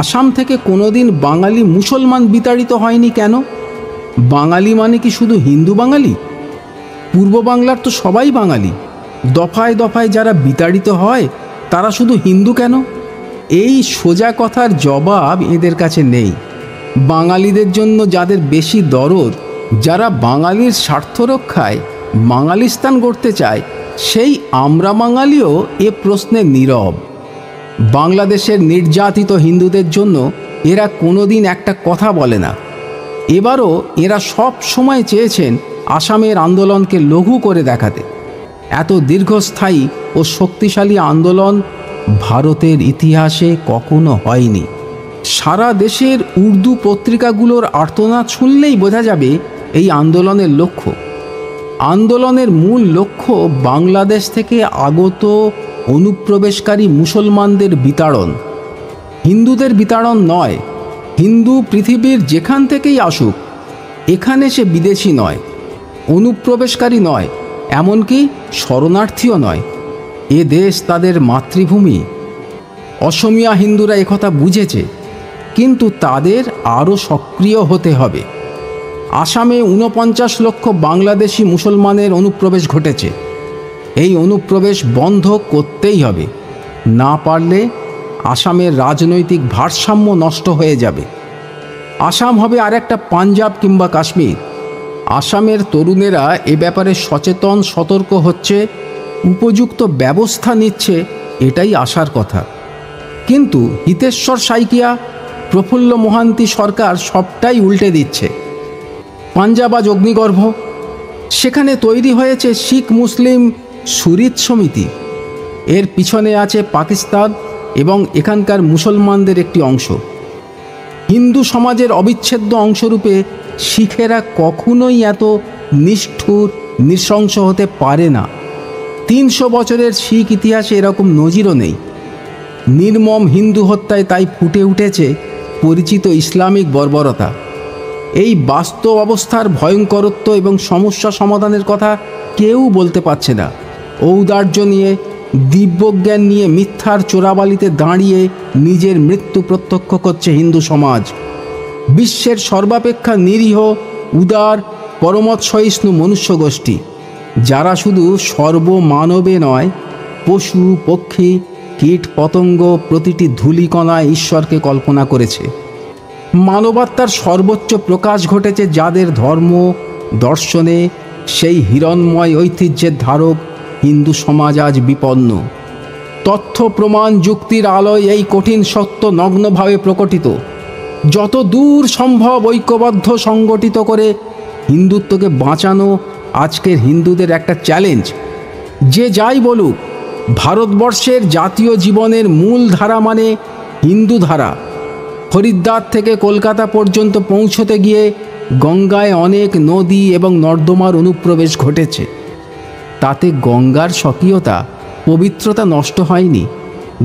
আসাম থেকে কোনোদিন বাঙালি মুসলমান বিতাড়িত হয়নি কেন? বাঙালি মানে কি শুধু হিন্দু বাঙালি? পূর্ব বাংলার তো সবাই বাঙালি। দফায় দফায় যারা বিতাড়িত হয় তারা শুধু হিন্দু কেন? এই সোজা কথার জবাব এদের কাছে নেই। বাঙালিদের জন্য যাদের বেশি দরদ, যারা বাঙালির স্বার্থ রক্ষায় বাঙালিস্তান গড়তে চায়, সেই আমরা বাঙালিও এ প্রশ্নে নীরব। বাংলাদেশের নির্যাতিত হিন্দুদের জন্য এরা কোনোদিন একটা কথা বলে না। এবারও এরা সব সময় চেয়েছেন আসামের আন্দোলনকে লঘু করে দেখাতে। এত দীর্ঘস্থায়ী ও শক্তিশালী আন্দোলন ভারতের ইতিহাসে কখনো হয়নি। সারা দেশের উর্দু পত্রিকাগুলোর আর্তনাদ শুনলেই বোঝা যাবে এই আন্দোলনের লক্ষ্য। আন্দোলনের মূল লক্ষ্য বাংলাদেশ থেকে আগত অনুপ্রবেশকারী মুসলমানদের বিতাড়ন। হিন্দুদের বিতাড়ন নয়। হিন্দু পৃথিবীর যেখান থেকেই আসুক, এখানে সে বিদেশি নয়, অনুপ্রবেশকারী নয়, এমনকি শরণার্থীও নয়। এ দেশ তাদের মাতৃভূমি। অসমিয়া হিন্দুরা একথা বুঝেছে, কিন্তু তাদের আরও সক্রিয় হতে হবে। আসামে 49 লক্ষ বাংলাদেশি মুসলমানের অনুপ্রবেশ ঘটেছে। এই অনুপ্রবেশ বন্ধ করতেই হবে। না পারলে আসামের রাজনৈতিক ভারসাম্য নষ্ট হয়ে যাবে। আসাম হবে আরেকটা পাঞ্জাব কিংবা কাশ্মীর। আসামের তরুণেরা এ ব্যাপারে সচেতন, সতর্ক হচ্ছে, উপযুক্ত ব্যবস্থা নিচ্ছে, এটাই আশার কথা। কিন্তু হিতেশ্বর সাইকিয়া, প্রফুল্ল মোহান্তি সরকার সবটাই উল্টে দিচ্ছে। পাঞ্জাব আজ অগ্নিগর্ভ। সেখানে তৈরি হয়েছে শিখ মুসলিম সুরিত সমিতি। এর পিছনে আছে পাকিস্তান এবং এখানকার মুসলমানদের একটি অংশ। হিন্দু সমাজের অবিচ্ছেদ্য অংশরূপে শিখেরা কখনোই এত নিষ্ঠুর নৃশংস হতে পারে না। 300 বছরের শিখ ইতিহাসে এরকম নজিরও নেই। নির্মম হিন্দু হত্যায় তাই ফুটে উঠেছে পরিচিত ইসলামিক বর্বরতা। এই বাস্তব অবস্থার ভয়ঙ্করত্ব এবং সমস্যা সমাধানের কথা কেউ বলতে পারছে না। ঔদার্য নিয়ে, দিব্যজ্ঞান নিয়ে মিথ্যার চোরাবালিতে দাঁড়িয়ে নিজের মৃত্যু প্রত্যক্ষ করছে হিন্দু সমাজ। বিশ্বের সর্বাপেক্ষা নিরীহ, উদার, পরমত সহিষ্ণু মনুষ্য গোষ্ঠী, যারা শুধু সর্বমানবে নয়, পশু পক্ষী কীট পতঙ্গ প্রতিটি ধূলিকণায় ঈশ্বরকে কল্পনা করেছে। মানবাত্মার সর্বোচ্চ প্রকাশ ঘটেছে যাদের ধর্ম দর্শনে সেই হিরণ্ময় ঐতিহ্যের ধারক হিন্দু সমাজ আজ বিপন্ন। তথ্য প্রমাণ যুক্তির আলোয় এই কঠিন সত্য নগ্নভাবে প্রকটিত। যত দূর সম্ভব ঐক্যবদ্ধ সংগঠিত করে হিন্দুত্বকে বাঁচানো আজকের হিন্দুদের একটা চ্যালেঞ্জ। যে যাই বলুক, ভারতবর্ষের জাতীয় জীবনের মূল ধারা মানে হিন্দু ধারা। হরিদ্বার থেকে কলকাতা পর্যন্ত পৌঁছতে গিয়ে গঙ্গায় অনেক নদী এবং নর্দমার অনুপ্রবেশ ঘটেছে। তাতে গঙ্গার স্বকীয়তা, পবিত্রতা নষ্ট হয়নি।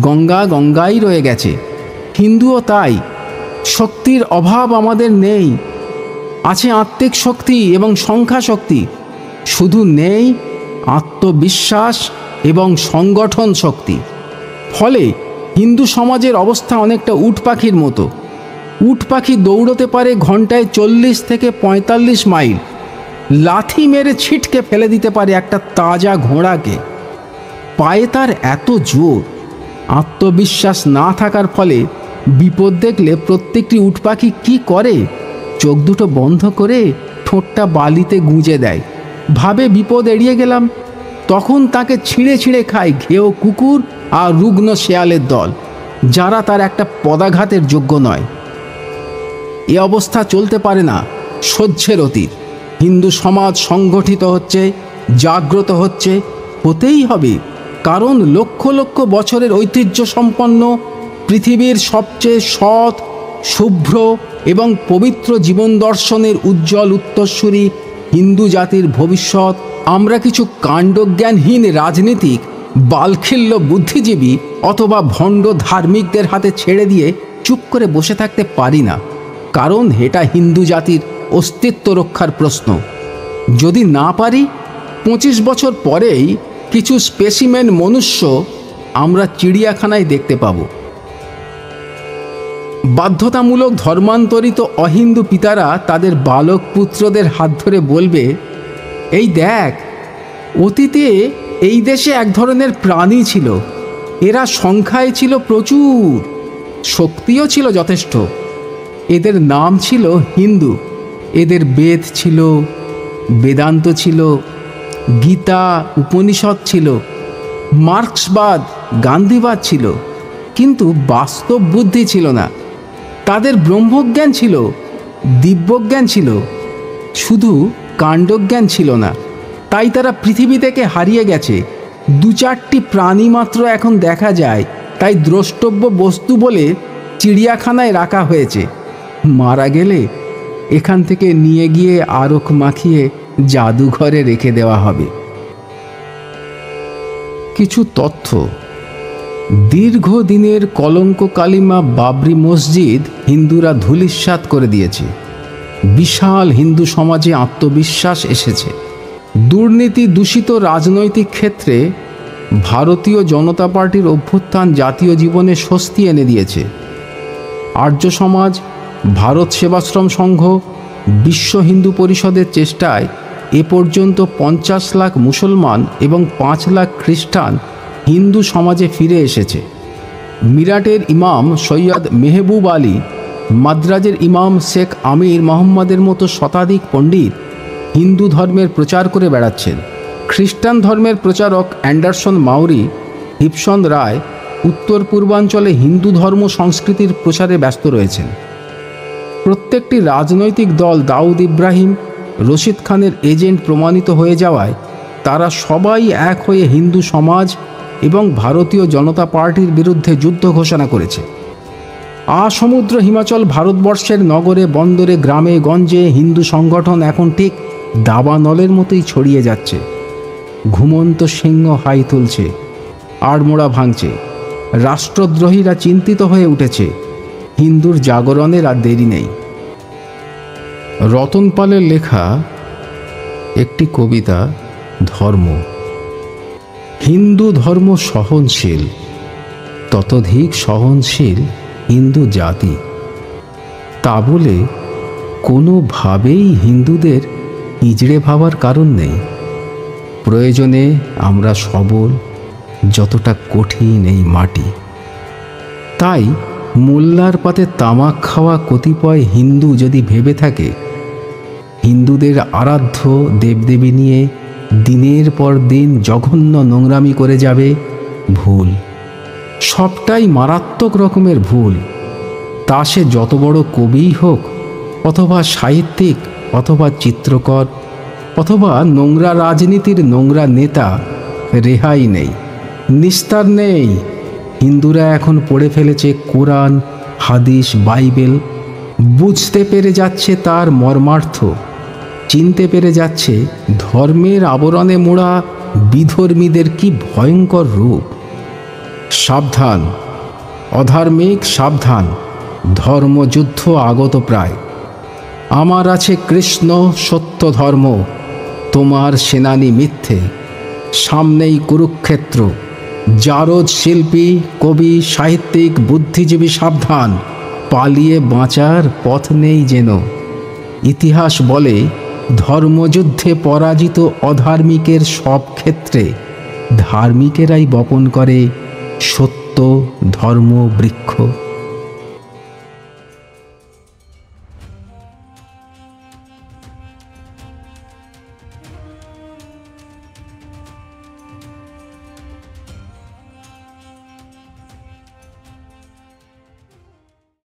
গঙ্গা গঙ্গাই রয়ে গেছে। হিন্দুও তাই। শক্তির অভাব আমাদের নেই। আছে আত্মিক শক্তি এবং সংখ্যা শক্তি, শুধু নেই আত্মবিশ্বাস এবং সংগঠন শক্তি। ফলে হিন্দু সমাজের অবস্থা অনেকটা উট পাখির মতো। উট পাখি দৌড়তে পারে ঘন্টায় 40 থেকে 45 মাইল, লাথি মেরে ছিটকে ফেলে দিতে পারে একটা তাজা ঘোড়াকে। পায়ে তার এত জোর। আত্মবিশ্বাস না থাকার ফলে বিপদ দেখলে প্রত্যেকটি উট পাখি কী করে? চোখ দুটো বন্ধ করে ঠোঁটটা বালিতে গুঁজে দেয়, ভাবে বিপদ এড়িয়ে গেলাম। তখন তাকে ছিঁড়ে ছিঁড়ে খায় ঘেয় কুকুর আর রুগ্ন শেয়ালের দল, যারা তার একটা পদাঘাতের যোগ্য নয়। এ অবস্থা চলতে পারে না, সহ্যের অতীত। হিন্দু সমাজ সংগঠিত হচ্ছে, জাগ্রত হচ্ছে, হতেই হবে। কারণ লক্ষ লক্ষ বছরের ঐতিহ্য সম্পন্ন পৃথিবীর সবচেয়ে সৎ, শুভ্র এবং পবিত্র জীবন দর্শনের উজ্জ্বল উত্তরসূরি হিন্দু জাতির ভবিষ্যৎ আমরা কিছু কাণ্ডজ্ঞানহীন রাজনীতিক, বালখিল্য বুদ্ধিজীবী অথবা ভণ্ড ধার্মিকদের হাতে ছেড়ে দিয়ে চুপ করে বসে থাকতে পারি না। কারণ এটা হিন্দু জাতির অস্তিত্ব রক্ষার প্রশ্ন। যদি না পারি, 25 বছর পরেই কিছু স্পেসিমেন মনুষ্য আমরা চিড়িয়াখানায় দেখতে পাব। বাধ্যতামূলক ধর্মান্তরিত অহিন্দু পিতারা তাদের বালক পুত্রদের হাত ধরে বলবে, এই দেখ, অতীতে এই দেশে এক ধরনের প্রাণী ছিল। এরা সংখ্যায় ছিল প্রচুর, শক্তিও ছিল যথেষ্ট। এদের নাম ছিল হিন্দু। এদের বেদ ছিল, বেদান্ত ছিল, গীতা উপনিষদ ছিল, মার্ক্সবাদ গান্ধীবাদ ছিল, কিন্তু বাস্তব বুদ্ধি ছিল না। তাদের ব্রহ্মজ্ঞান ছিল, দিব্যজ্ঞান ছিল, শুধু কাণ্ডজ্ঞান ছিল না। তাই তারা পৃথিবী থেকে হারিয়ে গেছে। 2-4টি প্রাণী মাত্র এখন দেখা যায়, তাই দ্রষ্টব্য বস্তু বলে চিড়িয়াখানায় রাখা হয়েছে। মারা গেলে এখান থেকে নিয়ে গিয়ে আরক মাখিয়ে জাদুঘরে রেখে দেওয়া হবে। কিছু তথ্য। দীর্ঘদিনের কলঙ্ক কালিমা বাবরি মসজিদ হিন্দুরা ধূলিসাৎ করে দিয়েছে। বিশাল হিন্দু সমাজে আত্মবিশ্বাস এসেছে। দুর্নীতি দূষিত রাজনৈতিক ক্ষেত্রে ভারতীয় জনতা পার্টির অভ্যুত্থান জাতীয় জীবনে স্বস্তি এনে দিয়েছে। আর্য সমাজ, ভারত সেবাশ্রম সংঘ, বিশ্ব হিন্দু পরিষদের চেষ্টায় এ পর্যন্ত 50 লাখ মুসলমান এবং 5 লাখ খ্রিস্টান হিন্দু সমাজে ফিরে এসেছে। মিরাটের ইমাম সৈয়দ মেহবুব আলী, মাদ্রাজের ইমাম শেখ আমির মোহাম্মদের মতো শতাধিক পণ্ডিত হিন্দু ধর্মের প্রচার করে বেড়াচ্ছেন। খ্রিস্টান ধর্মের প্রচারক অ্যান্ডারসন মাউরি, হিপসন রায় উত্তর পূর্বাঞ্চলে হিন্দু ধর্ম সংস্কৃতির প্রচারে ব্যস্ত রয়েছেন। প্রত্যেকটি রাজনৈতিক দল দাউদ ইব্রাহিম, রশিদ খানের এজেন্ট প্রমাণিত হয়ে যাওয়ায় তারা সবাই এক হয়ে হিন্দু সমাজ এবং ভারতীয় জনতা পার্টির বিরুদ্ধে যুদ্ধ ঘোষণা করেছে। আসমুদ্র হিমাচল ভারতবর্ষের নগরে বন্দরে গ্রামে গঞ্জে হিন্দু সংগঠন এখন ঠিক দাবানলের মতোই ছড়িয়ে যাচ্ছে। ঘুমন্ত সিংহ হাই তুলছে, আড়মোড়া ভাঙছে। রাষ্ট্রদ্রোহীরা চিন্তিত হয়ে উঠেছে। হিন্দুর জাগরণের আর দেরি নেই। রতন পালের লেখা একটি কবিতা ধর্ম। হিন্দু ধর্ম সহনশীল, ততোধিক সহনশীল হিন্দু জাতি। তা বলে কোনোভাবেই হিন্দুদের হিজড়ে ভাবার কারণ নেই। প্রয়োজনে আমরা সবল, যতটা কঠিন এই মাটি। তাই মোল্লার পাতে তামাক খাওয়া কতিপয় হিন্দু যদি ভেবে থাকে হিন্দুদের আরাধ্য দেবদেবী নিয়ে দিনের পর দিন জঘন্য নোংরামি করে যাবে, ভুল। সবটাই মারাত্মক রকমের ভুল। তা সে যত বড় কবিই হোক, অথবা সাহিত্যিক, অথবা চিত্রকর, অথবা নোংরা রাজনীতির নোংরা নেতা, রেহাই নেই, নিস্তার নেই। হিন্দুরা এখন পড়ে ফেলেছে কোরআন, হাদিস, বাইবেল। বুঝতে পেরে যাচ্ছে তার মর্মার্থ, চিনতে পেরে যাচ্ছে ধর্মের আবরণে মোড়া বিধর্মীদের কি ভয়ঙ্কর রূপ। সাবধান অধার্মিক, সাবধান, ধর্মযুদ্ধ আগত প্রায়। আমার আছে কৃষ্ণ সত্য ধর্ম, তোমার সেনানী মিথ্যে। সামনেই কুরুক্ষেত্র। জারদ শিল্পী, কবি, সাহিত্যিক, বুদ্ধিজীবী সাবধান, পালিয়ে বাঁচার পথ নেই যেন। ইতিহাস বলে ধর্মযুদ্ধে পরাজিত অধার্মিকের সব ক্ষেত্রে ধার্মিকেরাই বপন করে সত্য ধর্ম বৃক্ষ।